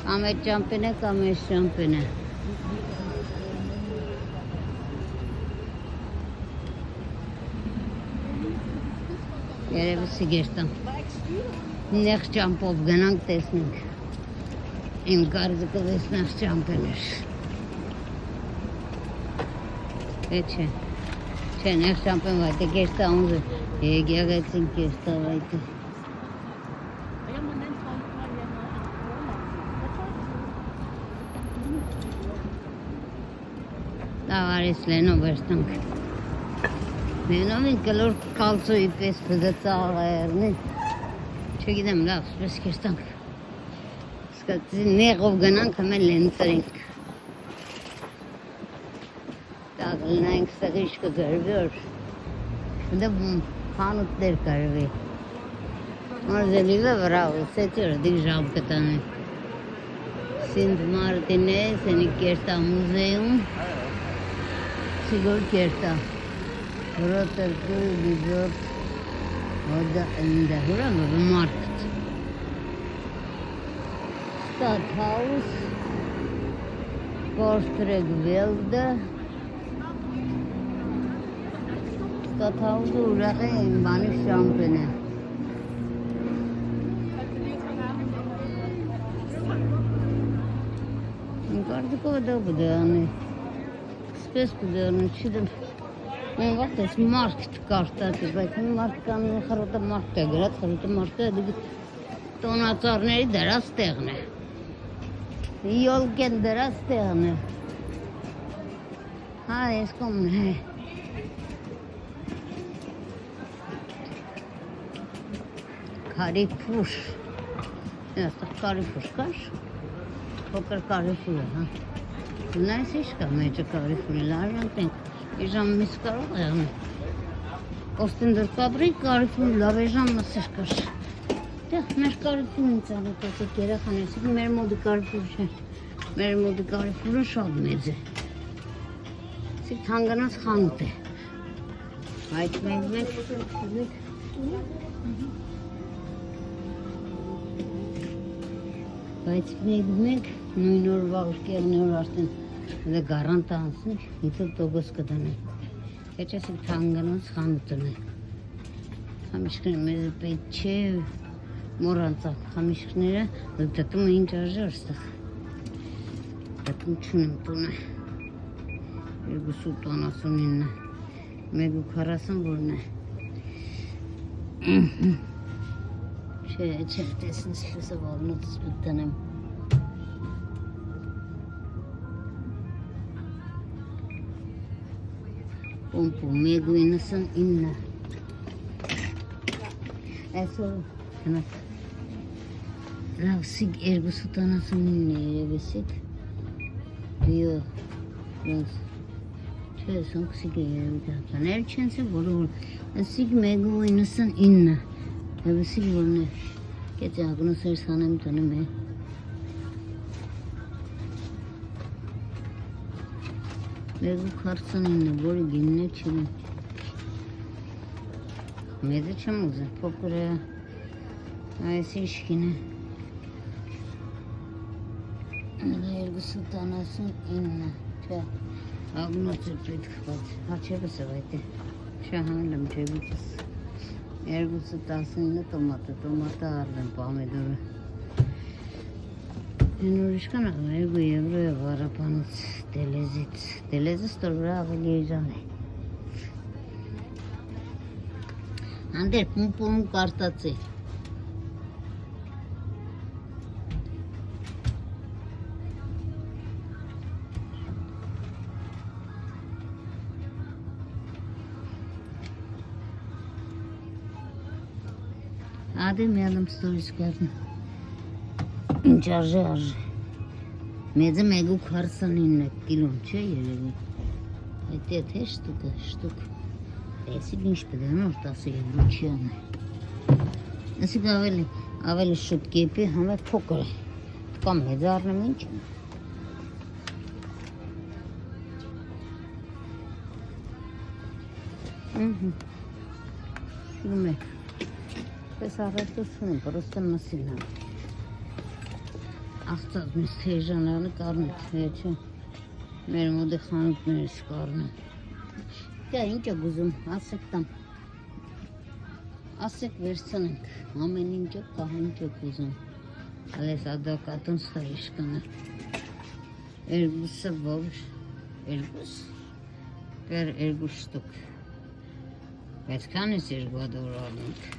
[SPEAKER 1] կամ էտ ճամպին է, կամ էս ճամպին է։ Երևի սիգեշտան, նեղ ճամպով գնանք տեսնենք։ Իմ գարզուկով ես նեղ ճամպեն էր։ Է չէ, նեղ ճամպեն վայտ է կեշտա ունզը, եգեղեցին կեշտա վայտ է։ Տավարիս լենով էրտանք։ Լենով են կլոր կալցոյի պես պզծաղ այերնի։ Չգիտեմ լավ, սպես կեշտանք։ Նեղով գնանք հմեն լենցրինք։ Տակ լնայինք ստեղիշ կգրվի որ դա պանուտներ կարվի։ Մարզելիվը վրավը, սետյորը դիք ժամ կտանի։ Սինդ Մարտին է, սենի կերտա մուզեյում, սիգոր կերտա։ Հրոտերկու բիզորդ, հոդա ընդա, հուրամը բմարքտ։ Stadthaus, Korstregwelde, Stadthaus ուրախ է իմ բանի շամպեն է։ Իմ կարդիկով դա բդանի, սպես բդանի, չիդեմ, իմ վաղտ ես մարքտ կարտատ է, բայց իմ մարք կանունը խրոտը մարքտ է գրած, խրոտը մարքտ է, տոնածարների դրած տեղն է։ Yol kendiras tane. Ha, es como ne. Carrefour. Asta Carrefour kaç? Poker Carrefour ha. Neyse iş kalmayacak Carrefour'lar yanten. Ejam miskaro yani. Ostender Fabrik Carrefour'lar ejam nasıl kaç? Դե մեր Carrefour-ն ծանոթացեք երեխաներսիկ, մեր մոդի Carrefour չէ, մեր մոդի Carrefour-ը շատ մեծ է, սիկ թանգանած խանութ է, այդ մեկ նույն օրվա ուշկերնի օր արդեն դե գարանտ անցնենք, հետո տոգոս կդանենք, հետ է սիկ թանգանած խանութն է, համիշկրին մեզ պետ չէ, Moranța, xamishkները դատում էին ճարժար ստեղ։ Դատում չունեմ տունը։ 279, 140 որն է։ Չէ, տեսնես լսը վալնուտս բտնեմ։ Պոմպու 199։ Այսօր հնակ Ravsig 279 երևեսիկ դիո ես չես օքսիգ երևիքան էլ չենց որը ասիգ 199 երևեսիկ որն է կեծի ագնոսեր սանեմ տնում է Մեղու 49 որը գինն է չին մեզը չեմ ուզը փոքր է այս իշկին է 279 չէ, ագնոցը պետք խված, հաչևս է վայտ է, շահանլեմ չևիքս, 219 տոմատը արդեն պամեդորը, նորիշկան աղմ 2 եվրո է վարապանից դելեզից, դելեզը ստորվրա ավելի էժան է, հանդեր պում կարտած է, Ադե մի ալում ստորից կարն, ինչ արժե, մեծը 149 կիլոն չէ երևի, այդ է թե շտուկ, տեսիք ինչ պդեն որ 10 եվրո չի ան է, ասիք ավելի շուտ կեպի համը փոքր է, կամ մեծ արնեմ ինչ եմ, շում է, Պես առետություն եմ, պրոստը մսին եմ, աղծած մեզ թեժանալը կարնիք, չէ, մեր մոդի խանութներս կարնիք, դա ինչ է գուզում, ասեք տամ, ասեք վերցնենք, ամեն ինչը կահ ինչ է գուզում, ալես ադակատուն ստարիշկանը, երկուսը ով, երկուս, պեր երկուս շտուկ, բայց կանես երկու ադոր ալինք,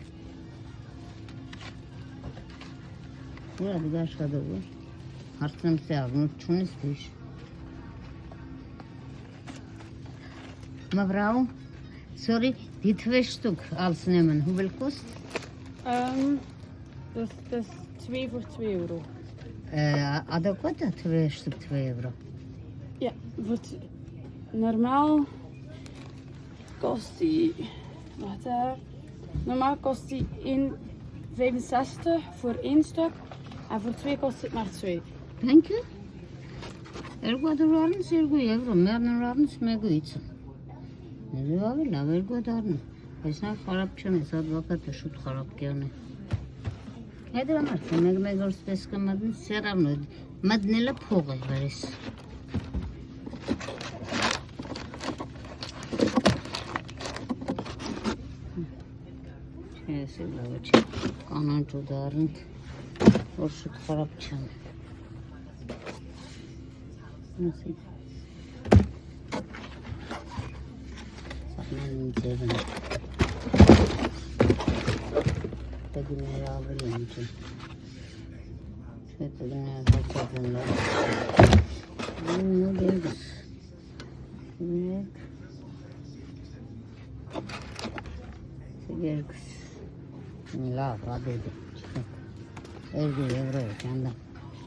[SPEAKER 1] Ura de աշխատողը հարցնեմ թե աղնոտ չունես դիշ Մավրау sorry die 2 Stück aufnehmen hoe viel kost
[SPEAKER 2] Dat is 2 voor 2 euro.
[SPEAKER 1] Adequat 2 Stück 2 euro
[SPEAKER 2] Ja, normaal kost die normaal kost die 1,65 voor 1 stuk. En voor 2 kost het maar 2.
[SPEAKER 1] Dank je. Ergo adarlarınız ergo evro. Mernerlarınız mego için. Ne diyor abi? La ergo adarını. Esna xarab չնես advokatը շուտ խարապ կյանը։ Հետո ամարը մեկ օր սպես կմատնի սերանո մտնելը փող է վարես։ Ես լավ չէ։ Կանանչ ու դառնք որ շուտ խարապ չան։ Նսի։ Սաղմեն ինձևն է։ Տագիներ ավելի ինչ է։ Это не ну, дегс. Нет. Дегс. Не ла, воды. Эти евро, канда.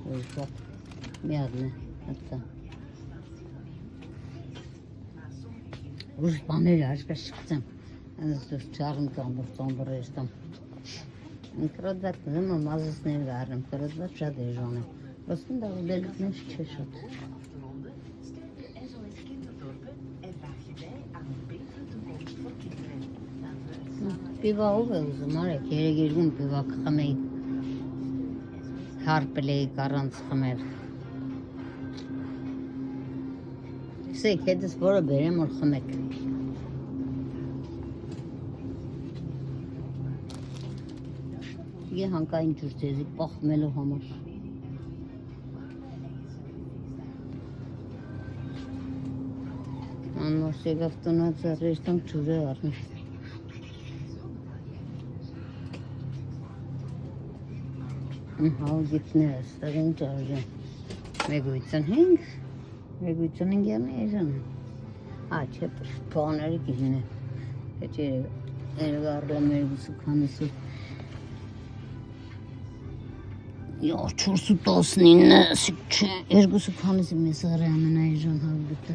[SPEAKER 1] Вот. Медно. Это. Уж панель, аж кашкцем. Это чарм там там. Крадат, но мазас не гарам, крадат шады жоны. Просто да уделит не чешут. Piva uvelse mare kergirgun piva khamei. Harpelei karants khamer. Se kedes bora berem or khamek. Ye hankային ջուրցեզի պախմելու համար։ Անոր եկավ տնած արեստան ջուրը առնի։ Հավ գիտնե ստեղին ճարժը։ Մեգույցան հինգ, մեգույցան հինգյանը եժան։ Աչե պաները գիհին է։ Հեչե էրգարլը մերգուսու քանիսու։ Yo, çorsu tasnine sikçe. Ergusu kanısı mesare amena ejan havlutta.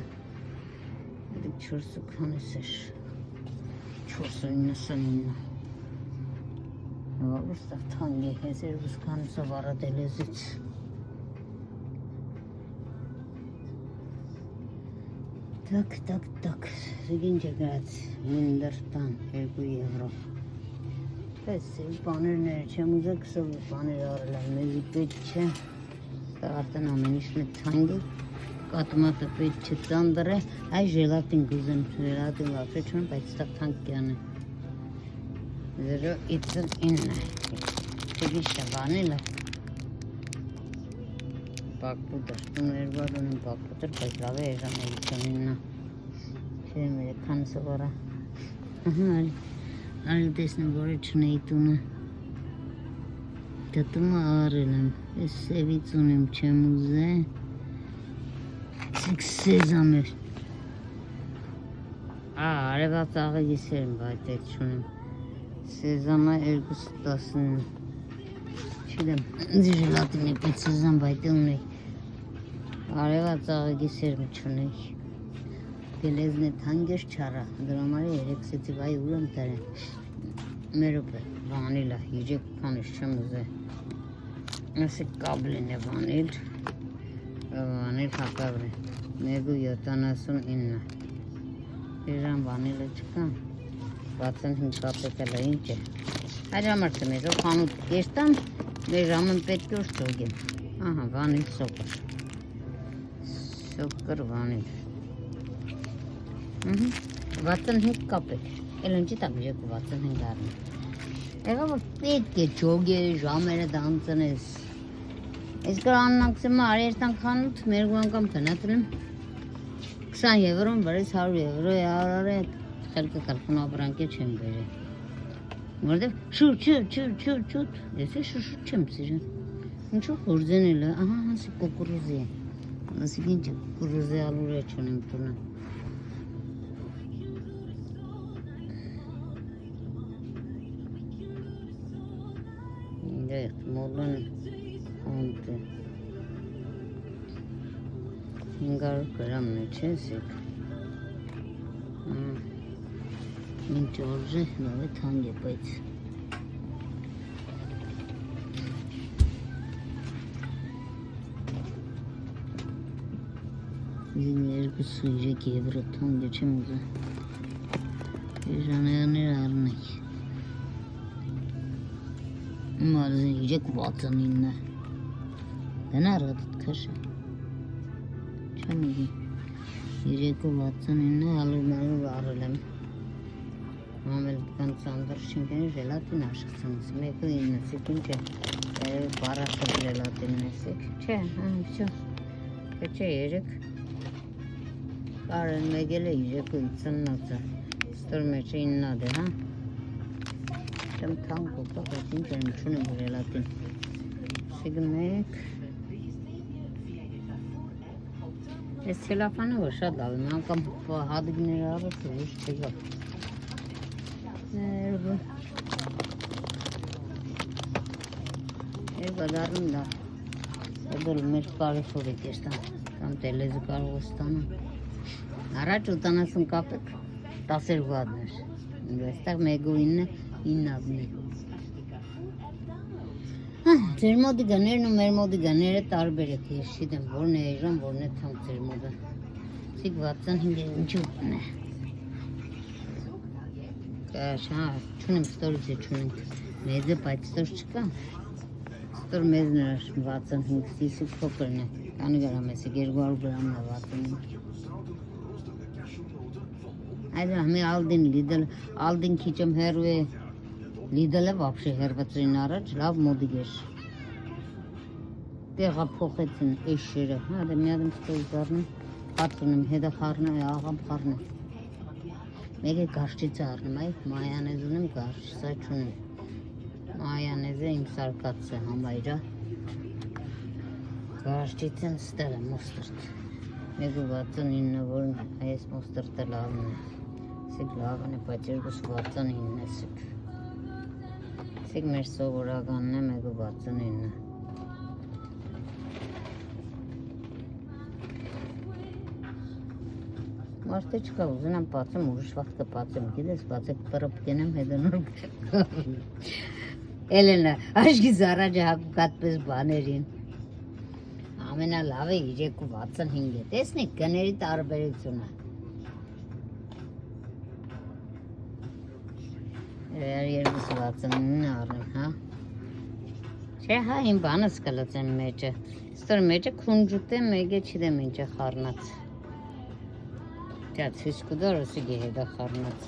[SPEAKER 1] Dedik çorsu kanısı. Çorsu innesanina. Ya ustak tangi hez ergusu kanısı vara delezit. Tak. Rigince grat. Mindertan ergu evro. Pesi panerler çamıza kısa bir paner ağırlar müzik petçe kartan amenişme tangi katmata petçe tandere ay jelatin kuzun jelatin lafı çon paçtak tank yani zero itsin inne çekişte vanilla bak bu da bunu ergadının bak bu da paçlava ejan editsin inne şimdi kanısı var Al desne bore çneytuna. Tatuma ağrılım. Sevitsunim çemuze. Sezamı. Araba tağı giserim baytet şunum. Sezama ergustasın. Şidem. Jelatin pet sezam baytet. Araba tağı giserim şunum. Pelezne tangeş çara. Dramari erekseti bay ulam tare. Merhaba. Vanilla yiyecek konuşacağımızı. Nasıl kabline vanil. Vanil kapabre. Megu yatanasın inna. Biran vanilla çıkan. Vatsan hinkapı kalayınca. Hadi amartım ezo kanut geçtim. Ve ramın pet gösterdim. Aha vanil sokar. Sokar vanil. Vatsan hinkapı. Elunci tabii ki vatsan hinkarım. Ega pet ke çoge jamere dansınız. Eskar anlaksın mı arayıştan kanut merguan kam tanıtırım. Kısa yavrum bari sağır yavru yavru kalkına bırak geçeyim böyle. Burada şu dese şu çemsirin. Çok orijinal. Aha nasıl kukuruzu. Nasıl genç kukuruzu alır açanım tuna. Evet, molun oldu. Hingar gram ne çesik. George nove tangi payt. Zinler bu suyca gebra tangi çemuza. Janayane arnak. Maalesef yiyecek vatan inne. Ben aradık kaşı. Çamigi. Yiyecek vatan inne alır varılım. Amel kan sandar şimdi jelatin aşksınız. Meko inne sikince para jelatin nesik. Çe yiyecek. Karın megele yiyecek insan nasıl. Stürmeçe innadı ha. Tam tango bak şimdi şunu jelatin. Սիգմեք։ Ես ցելոֆանը որ շատ լավ եմ, անգամ հադիգները առած ոչ չգա։ Երբ դառնում դա, դեռ մեր կարիքով է կեստան, կամ տելեզը կարող է ստանալ։ Առաջ 70 կապեք 12 հատներ, այստեղ 1.9 հատներ։ Ձեր մոդի գաներն ու մեր մոդի գաները տարբեր եք, ես չգիտեմ, որն է այժմ, որն է թանկ ձեր մոդը։ Սիկ 65 ինչու՞ն է։ Կաշ, չունեմ ստորից է չունենք, մեզը բայց ստոր չկա։ Ստոր մեզ նրա 65 սիսու փոքրն է, կանի գրամ ես, 200 գրամն է 65։ Այդ համի ալդին լիդել, ալդին քիչեմ հերու է, լիդելը վապշի հերվացրին առաջ, լավ մոդի գեշ։ Տեղափոխեցին էշերը, հա դե մի ադմ ստորից դառնում, հատունում, հետը խարնը, աղամ խարնը։ Մեկը գարշից առնում, այ մայանեզ ունեմ գարշ, սա չունեմ։ Մայանեզը իմ սարկած է համայրա։ Գարշից են ստեղ է մոստրտ։ Մեկը 69 որն այս մոստրտը լավն է։ Սիկ լավն է, բայց 269 է սիկ։ Սիկ մեր սովորականն է, մեկը 69։ Մարդը չկա ուզենամ պացեմ, ուրիշ վաղտ կպացեմ, գիտես, պացեք պրոպ կենեմ հետոնոր կգավին։ Էլենա, աշկիս առաջը հակուկատպես բաներին։ Ամենա լավ է 365 է, տեսնիք գների տարբերությունը։ 269 առեմ, հա։ Չէ, հա, իմ բանս կլծեմ մեջը։ Ստոր մեջը քունջուտ է, մեգը չիդեմ ինչ է խարնած։ Դա ցույց կդորը սիգի հետա խարնած։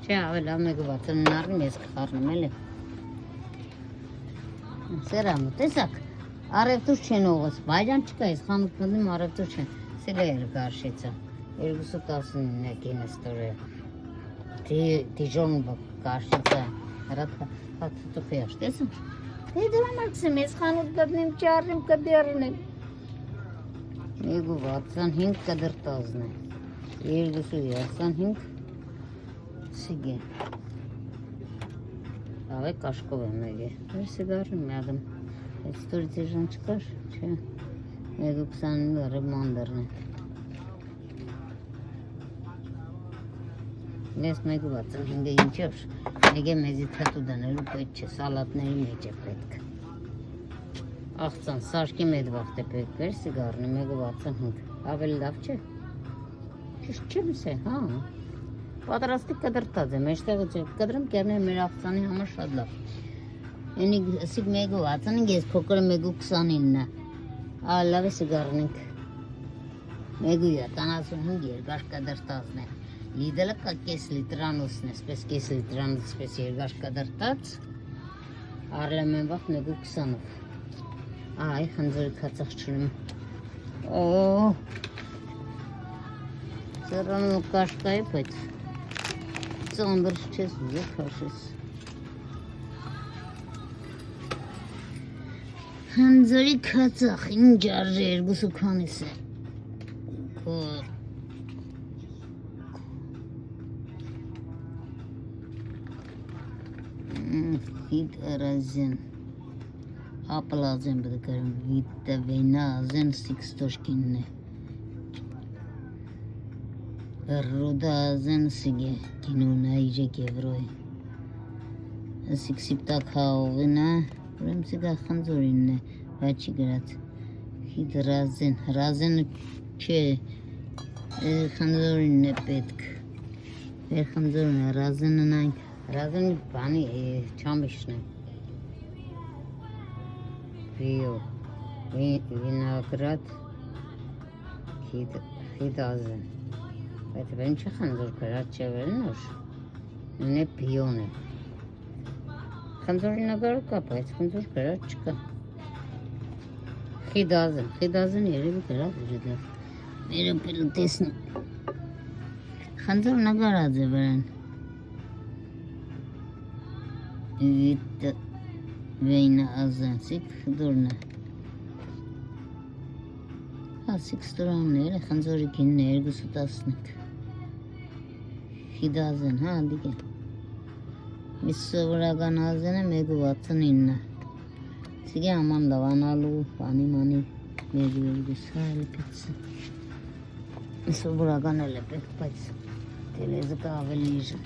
[SPEAKER 1] Չէ, ավելի լավ մեկը 69 առնեմ, ես կխարնեմ էլի։ Սերամը, տեսակ, արևտուր չեն օղս, բայրան չկա, ես խանութ մտնում արևտուր չեն, սիլը էր գարշիցը, 219 եկին ստոր է, դիժոն գարշիցը, հատուտուխի աշ, տեսում, դրա մարկսեմ, ես խանութ գտնեմ, չարնեմ, կդերնեմ, 265 կդրտազն է, 235 սիգի, Աղե կաշկով եմ մեկ է, որ սիգարն մի ադմ, այդ ստորից էժան չկար, չէ, 1.29 առև մանդրն է։ Ես 1.65 ինչով, մեկ է մեզի թատու դանելու պետք չէ, սալատների մեջ է պետք։ Աղցան, սաշկի մեդ վաղտ է պետք, վեր սիգարն է 1.65, ավելի լավ չէ։ Ճիշտ չեմ սե, հա։ Պատրաստի կդրտած եմ, էշտեղը չէ, կդրեմ կերներ մեր աղցանի համար շատ լավ։ Ենի սիգ 1.65, ես փոքրը 1.29, լավ է սիգարնենք։ 1.75 երկաշ կդրտածն է։ Լիդելը կա կես լիտրանոսն է, սպես կես լիտրանոս, սպես երկաշ կդրտած, առլեմ եմ վաղ 1.20-ով։ Այ, խնձորի կացախ չունեմ։ Սերանում ու կաշկայի պայց։ Ծանդրս չես ուզե քաշես։ Խնձորի կացախ, ինչ արժե 2.20 է։ Հիտ առազեն, ապլազեն բդը կարում, վիտավենա ազեն սիքստոշկինն է։ Ռոդա ազեն սիգե, կինունա 3 եվրո է։ Ասիք սիպտակ հաղողին է, ուրեմ սիգա խնձորինն է, վաչի գրած։ Հիտ ռազեն, ռազենը չէ, խնձորինն է պետք։ Վեր խնձորին է, ռազենն այն, ռազենի բանի չամիշն է։ Վիո, վինագրատ, հիտ ազեն։ Բայց բեն չէ խնձոր գրած չէ վերնոշ, նույն է բիոն է։ Խնձորի նագարը կա, բայց խնձոր գրած չկա։ Խիդազեն երևի գրած ուժետև, վերում պելու տեսնում։ Խնձոր նագարած է վերեն։ Վեյնը ազանցիկ դուրնը։ Հասիկ ստորանները, խնձորիկիններ գուսուտասնիկ։ Հիդազեն, հա, դիգե։ Միս սովորական ազենը մեգու 69։ Սիգե աման դավանալու, բանի մեգու գուսա էլպեցը։ Սովորական էլպեք, բայց տելեզը կա ավելի իժը։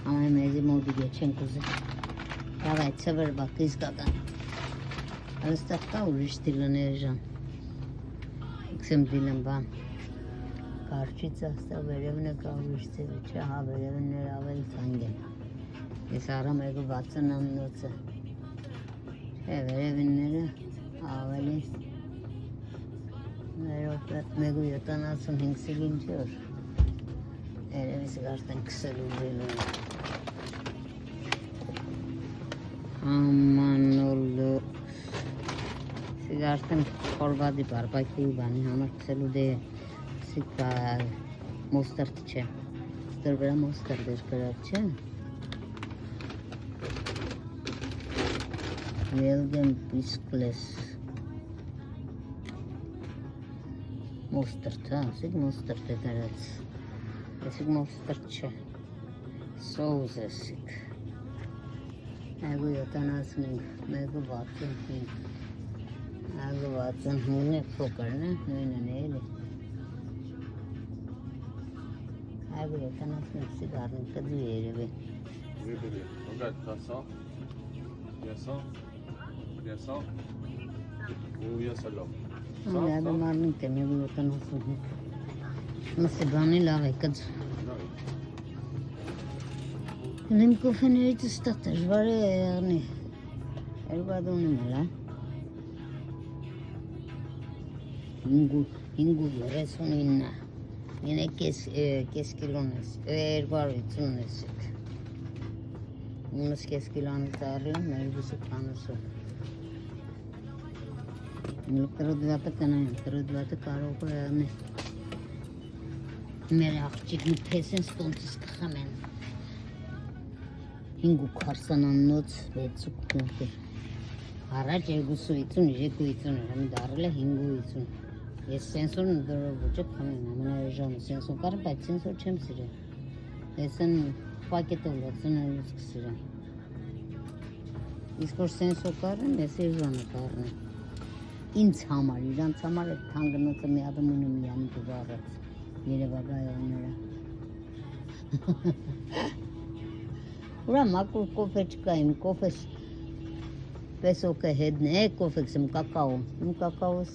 [SPEAKER 1] Ամեն մեզի մոդիգե չեն կուզի։ Կաղ այդ ծվր բակ իսկական։ Ալստավ կա ուրիշ դիլներ ժան։ Իքսեմ դիլն բան։ Կարչից աստավ վերևնը կա ուրիշ ծևը չէ, հա վերևններ ավել ծանգ են։ Ես արամ էգու 60 ամնոցը։ Չէ վերևնները ավելի ներոպետ մեգու 75 սիգին չոր։ Երևիս գարտեն կսելու դելու են։ Ամանոլո Սիգարտեն խորվադի բարբակի բանի համար կսելու դե սիկա մոստարդ չէ ստր վրա մոստարդ էր կրակ չէ Վելգեն պիսկլես մոստարդ հա սիկ մոստարդ է դարած սիկ մոստարդ չէ սոուզ է սիկ Այգու 75, մեգու 65, այգու 65 է փոքրն է, նույնն է էլի Այգու 75 սիգարն կդու երևի
[SPEAKER 3] Vibri, regarde, t'as 100, il y a 100, il y a 100, ou il y a celle-là.
[SPEAKER 1] Այգու մարնին թե մեգու 75 Մսի բանի լավ է կդու Նեմ կոֆեներից ստատ դժվար է եղնի, երբադ ունեմ էլ, հինգու 39, մինե կես կիլոն ես, 250 ես եկ, իմս կես կիլոն ես առիում, ներգուսը պանուսով, տրոդվատը կնայում, տրոդվատը կարող է եղնի, մեր աղջիկնի պեսեն ստոնցիս կխամեն, Հինգու 40-անոց 6 կունքը Առաջ 250, 250 համ դարել է 550 Ես սենսորն դրով ոճը կամեն ամենայ ժամը սենսոր կարը, բայց սենսոր չեմ սիրել Ես են պակետով լացնալուց կսիրեմ Իսկ որ սենսոր կարն, ես է ժամը կարն է Ինձ համար, իրանց համար է թանգնոցը մի ադմ ունը միանի կվարած Երևագայողները Ուրա մակուր կոֆե չկա իմ կոֆես պեսոք է հետն է կոֆեքս իմ կակաո իմ կակաոս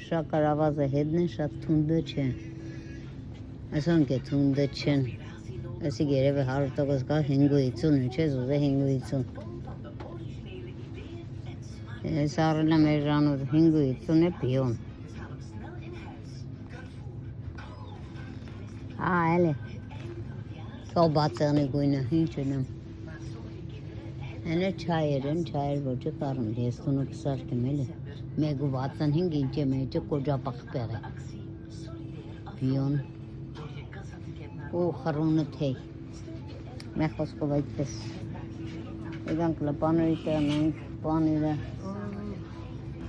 [SPEAKER 1] շակար ավազը հետն է շատ թունդը չէ այսոնք է թունդը չեն այսի գերև է 100% կա 550 չես ուզե 550 ես առել եմ էր ժանոտ 550 է պիոն էլ է Կավ բացեղնի գույնը, ինչ ենեմ Հենը չայեր են, չայեր ոչը կարում Ես տունը կսարկեմ էլի Մեգու 65 ինչ է մեջը կոջապախ պեղ է Բիոն Ու խրունը թեյ Մեր խոսքով այդպես Եկանք լպաների տանենք, պանիրը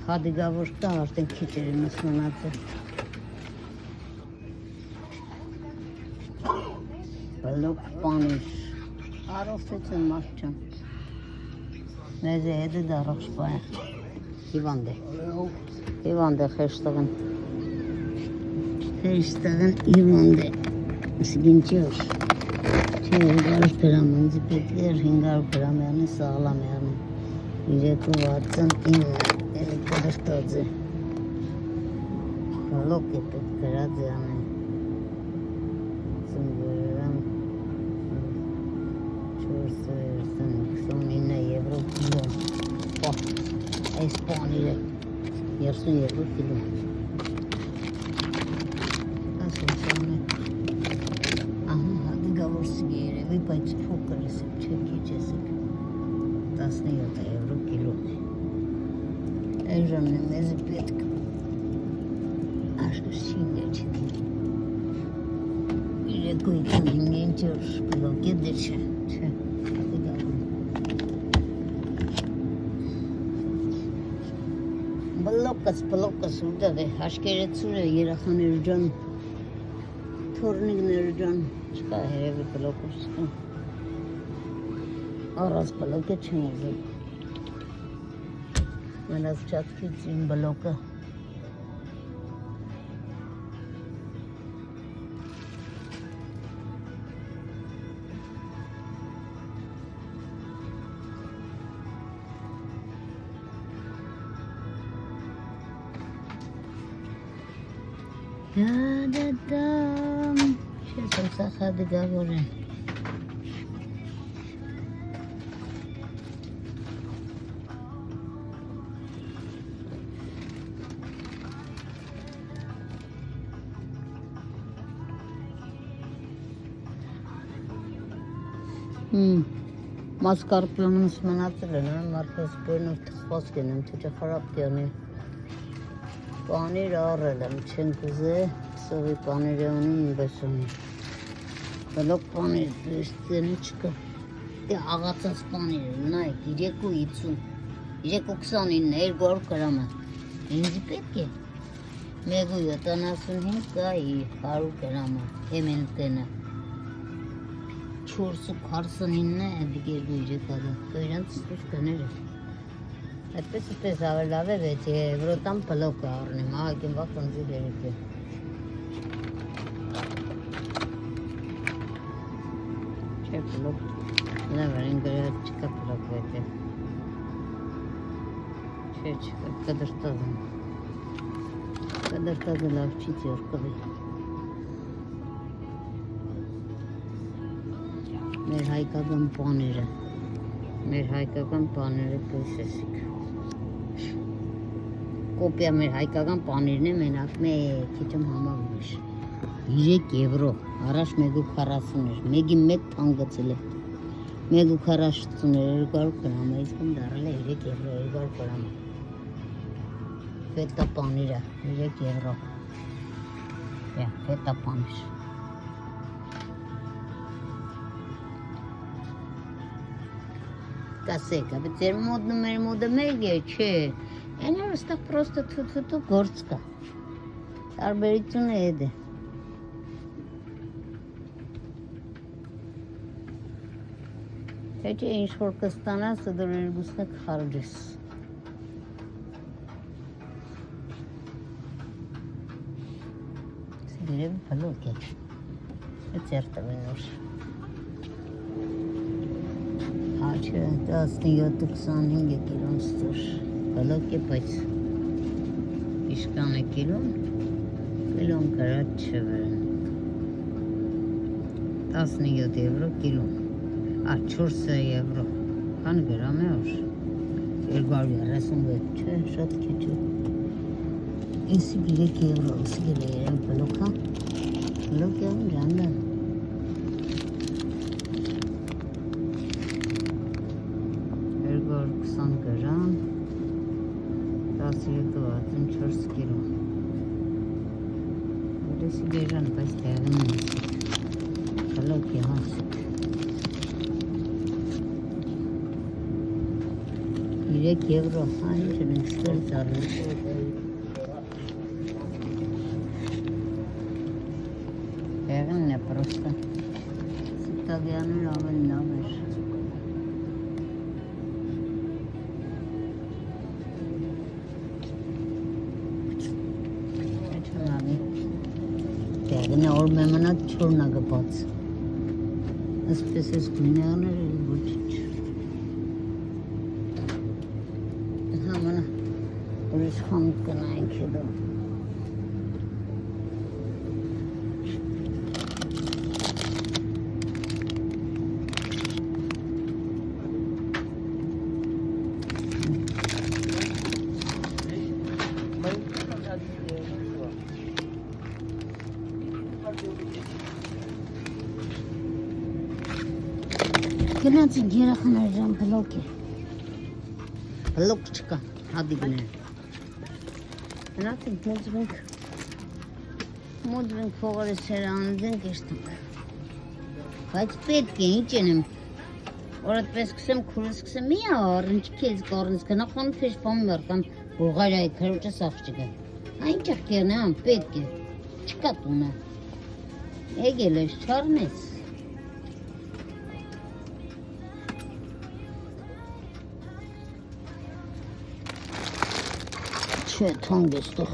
[SPEAKER 1] Խադիգավոր կա, արդեն քիչ էր իմս մնացը Բլոկ պանիր Արովտեցեն մարդ չան Մեզ է հետը դարող շպա է Հիվանդ է խեշտղն Խեշտղն հիվանդ է Սգին չոր Չէ 500 գրամ ինձի պետք էր 500 գրամ եղնի սաղլամ եղնի 369 Էլի կրշտոց է Բլոկ է պետք գրած եղնի Եվրո կիլո Այս պանիրը 32 կիլո Ասոսան է Ահա հագիգավոր սգի երևի, բայց փոքր եսիք, չէ քիչ եսիք 17 եվրո կիլո Այժամն է մեզ պետք Աշկր շինգ է չէ 355 կիլո կեդը չէ Չէ բլոկս ուտեղ է, հաշկերեցուր է երախաներ ջան, թորնիկներ ջան, չկա երևի բլոկս չկա, առած բլոկը չեմ ուզել, մենաց չատկից իմ բլոկը, Da-da-dam. Сейчас сахар договоры. Մասկարպիոնս մնացել են, մարդպես բերնով թխված կենեմ, թե չէ խարապ կյանի։ Պանիր առել եմ, չենք ուզե, սովի պանիրը ունի ինպես ունի։ Բլոկ պանիր դրստենի չկա։ Դե աղացած պանիրը, նայք, 3.50, 3.29, 200 գրամը։ Ինձի պետք է։ 1.75 կա 100 գրամը, հեմեն տենը։ 4.49 է, դիգեր դույրը կադը, դու իրանց ստուշ կներ է։ Այդպես ավելավ է 6 եվրո տամ բլոկը առնեմ, ահագին վաղ ընձի դերիք է։ Չէ բլոկ, նավար են գրած չկա բլոկ վետ է։ Չէ չկա, կդրտով եմ։ Կդրտովը լավ չի ծյոր կվի։ Մեր հայկական պաները կույսեսիք։ Կոպիա մեր հայկական պանիրն է մենակ քիչում համավիշ 3 եվրո, առաջ 1.40 էր, մեկի մեկ թանգացել է 1.40 էր, 200 գրամ է, իսկում դարել է 3 եվրո, 200 գրամ է ֆետա պանիրը, 3 եվրո ֆետա պանիր կասեք, ապա ձեր մոդն ու մեր մոդը մեկ է, չէ Այն էր ստեղ պրոստը թութու գործ կա, տարբերությունը էդ է։ Թե չէ ինչ որ կստանաս, դուր երկուսն է կխարջես։ Սիրևի բլոկ է, ծերտվեն ուր։ Հաչը 17-25 կիլոն ստուր։ Բլոկ է, բայց իշկան է կիլոն կարած չվերն 17 եվրո կիլոն 4 եվրո կան գրամ է որ 236 չէ, շատ քիչ է 3 եվրո, երեմ բլոկա բլոկ է ում ժանդան 220 գրամ 17-64 կիլո Որեսի գեժան, բայց տեղն է բլոկ է հասիկ 3 եվրո, ինչ են ստել ծարն տեղն է պրոստը սիտավյաներ ավել լավ էր Տեղնը որ մեմնատ չորնա գպած Ասպես ես գույնեղներ էլ ոչիչ Համանա ուրիշ խանութ կնայինք հետո Գնացինք երախաներ ժան բլոկ է Բլոկ չկա, հադիգներ Գնացինք մոդվենք փողորը սերանձենք էշտանք Բայց պետք է, ինչ ենեմ Որ այդպես կսեմ, քուրս կսեմ, մի առնչ կեզ կառնես, գնախոն փեշ պամբար կամ Bulgariya'yı kırıcı sakçıga. Ancak yanağım peki. Çıkat ona. Ege'le çarmez. Şey tam göster.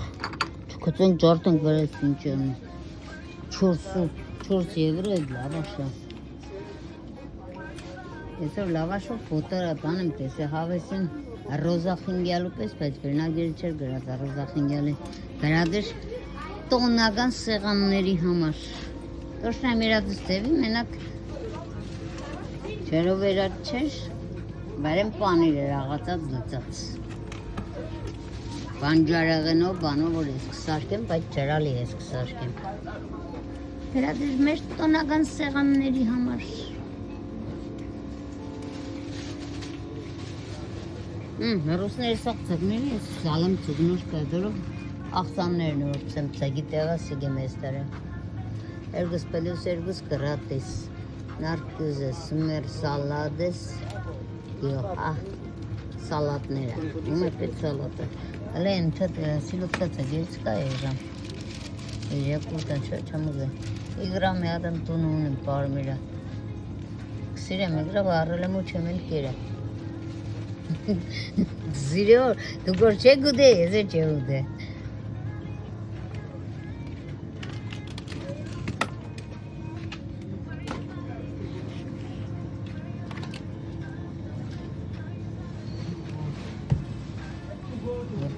[SPEAKER 1] Çıkacağın cartın veresin canım. Çorsu yevre lavaşa. Eso lavaşo fotoğraf tanım tese havesin. Roza xingialu պես բայց վերնագիրը չէր գրած Roza xingiալի գրադեր տոնական սեղանների համար Տոշնամ իրադս ձևի մենակ չերով վերած չէր վարեմ պանիր էր աղացած լծած բանջարեղենով բանով որ ես կսարկեմ բայց ջրալի ես կսարկեմ գրադեր մեր տոնական սեղանների համար Հեռուսների սաղ ծգների ես սալեմ ծգնուշ կայդորով աղցաններն որ ծմծագի տեղա սիգեմ ես տարը Երգս պելյուս երգս կրատ ես նարկյուզ ես, սմեր սալատ ես Եվ սալատները, ում է պետ սալատը Հələ են չատ սիլոտկա ծագերից կա եժամ Եժակ ուրտան չամուզ է Իգրամ է ադամ տունը ունեմ պարմիրա Կսիրեմ իգրավ առել եմ ու չեմ էլ կերը Zilyor, tu korçe gude, eze çevude.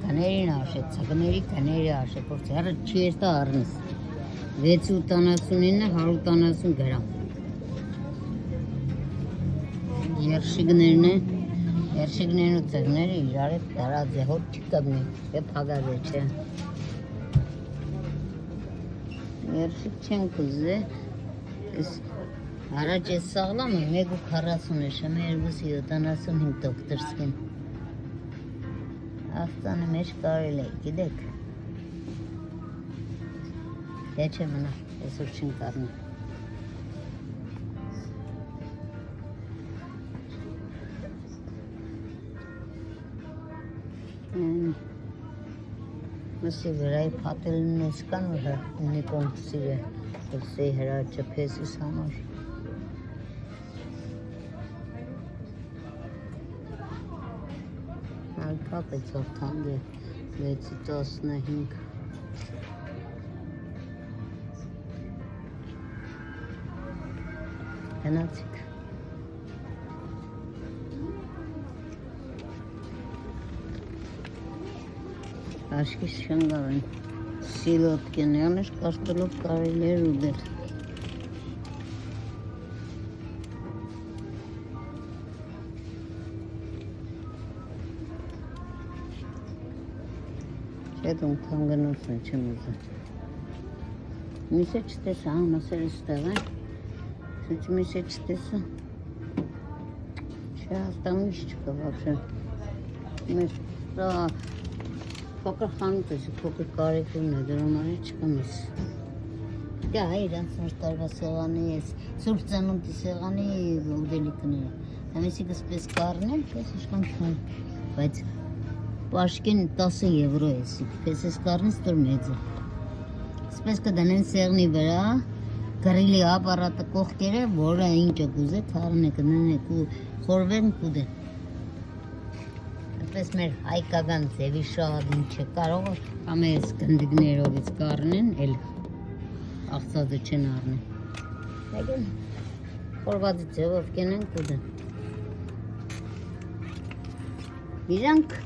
[SPEAKER 1] Kanerin aşe, çakneri kaneri aşe, korçar çiğerta arınız. Veç utanasunine, har utanasun geram. Yerşignerine. Երշիկներն ու ծեղները իրար հետ տարած է, հոտ չկբնի, է պագած է չէ։ Երշիկ չեն կուզե, առաջ ես սաղլամ է, 1.40 է, շեմ 2.75 դոկտորսկին։ Աղցանը մեջ կարել է, գիտեք։ Դե չէ մնա, եսուր չեն կարնի։ Մսի վրայի պատելն ես կան վրա, նիկոն սիրը, սի հրա ճպեսիս համար։ Այլ պապեցով թանդ է, 6-15։ Հնացիք։ Aşkı şangarın silotken yanlış kastılıp karılar uder. Şedon kangan olsun çımızı. Mise çıtesi ama seristeve. Süt mise çıtesi. Şahtamış çıkıyor вообще. Mesela Փոքր խանութ է, փոքր կարեկումն է, դրա համար չկամ ես։ Դա իրանց մեր տարվա սեղանի ես, սուրբ ծնունդի սեղանի ուդելիքները։ Համեսի կսպես կարնել, պես իշկան չան, բայց պաշկեն 10 եվրո ես, պես ես կարնես տոր մեծ է։ Սպես կդանեն սեղնի վրա, գրիլի ապարատը կողքերը, որը ինչ է կուզե, թարն է կնեն է խորվեն կուդեն։ Պես մեր հայկական ձևի շատ ինչ է կարող ամես գնդիգներովից կարնեն, էլ աղցածը չեն արնեն։ Եկեն խորվածի ձևով կենեն կուդեն։ Իրանք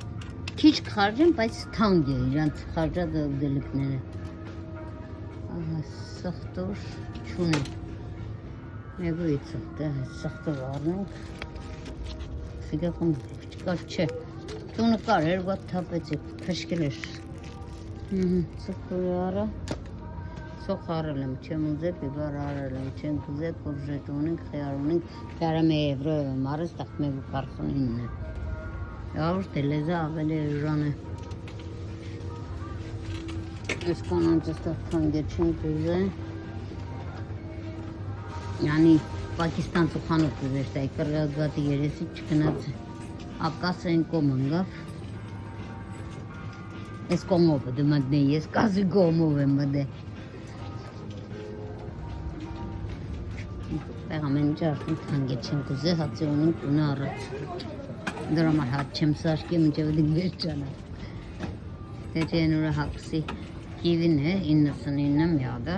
[SPEAKER 1] քիչ կխարժեն, բայց թանկ է իրանք խարժած ուդելիքները։ Ահա սխտոր չունեն։ Մեգույցը, դա սխտոր արնենք։ Սիգախում չկար չէ։ Տունը կար, երգատ թապեցիք, փշկել էր։ Սխտորի արա, սոխ արել եմ, չեմ ուզե, պիբար արել եմ, չեմ ուզե, կորժետ ունենք, խիար ունենք, կարամ է եվրոյով եմ արես, տախ 1.49 է։ Աղուրտ է լեզա ավել է ժան է։ Ես կանանցս տախ կանգեր չենք ուզե։ Yani Pakistan ծուխանոտ ուզեր, տայ կրգատի երեսի չկնաց է։ Ակասեն կոմանգավ Ես կոմով եմ մտնի, ես կազի կոմով եմ մտնի։ Պեղամեն ճարտին թանգետ չեմ կուզե, հացի ունին կունը առած։ Դրա մար հատ չեմ սաշկի, մինչև դիք վեր ճանա։ Դեջ են ուրա հապսի կիվին է, 99 միադը։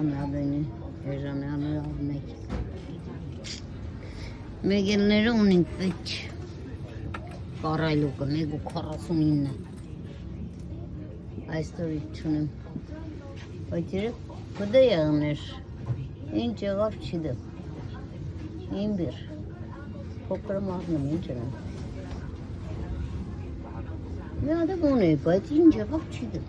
[SPEAKER 1] Միադենի, եժամյանը աղմեկ։ Մեգելները ունին պեչ։ Կարայլուկը, 1.49։ Այս տորի չունեմ։ Բայց երեկ կդե եղներ, ինչ եղավ չի դեմ։ Իմբիր, փոքրը մարնում, ինչ երան։ Մի ադեմ ունեի, բայց ինչ եղավ չի դեմ։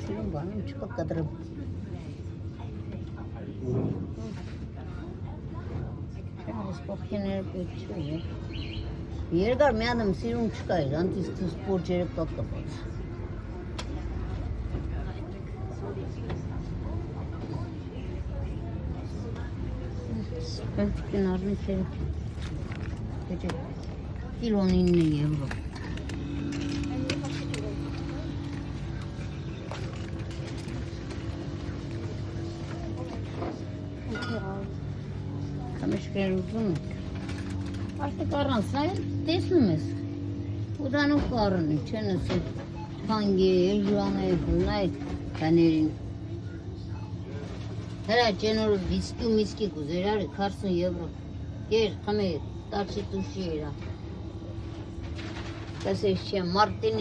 [SPEAKER 1] Սիրում բանում չկա կադրում։ Այս պողքիները պետք չէ։ Երկար մի ադեմ սիրում չկա էր, անտիս սպորտ երեկ կապկապած։ Սպենտիկին արմից էր, կիլոն 9 եվրո։ Կամեշկեր ուզում եք։ Աշտը կարանց, նայել տեսնում ես, ուդանով կարնի, չեն ասել, կանգի, էժան է, նայել կաներին։ Հրա ճենորը վիսկի կուզեր արի, 40 եվրո, կեր, խմեր, տաչի տուշի երա։ Կասես չեմ, մարդին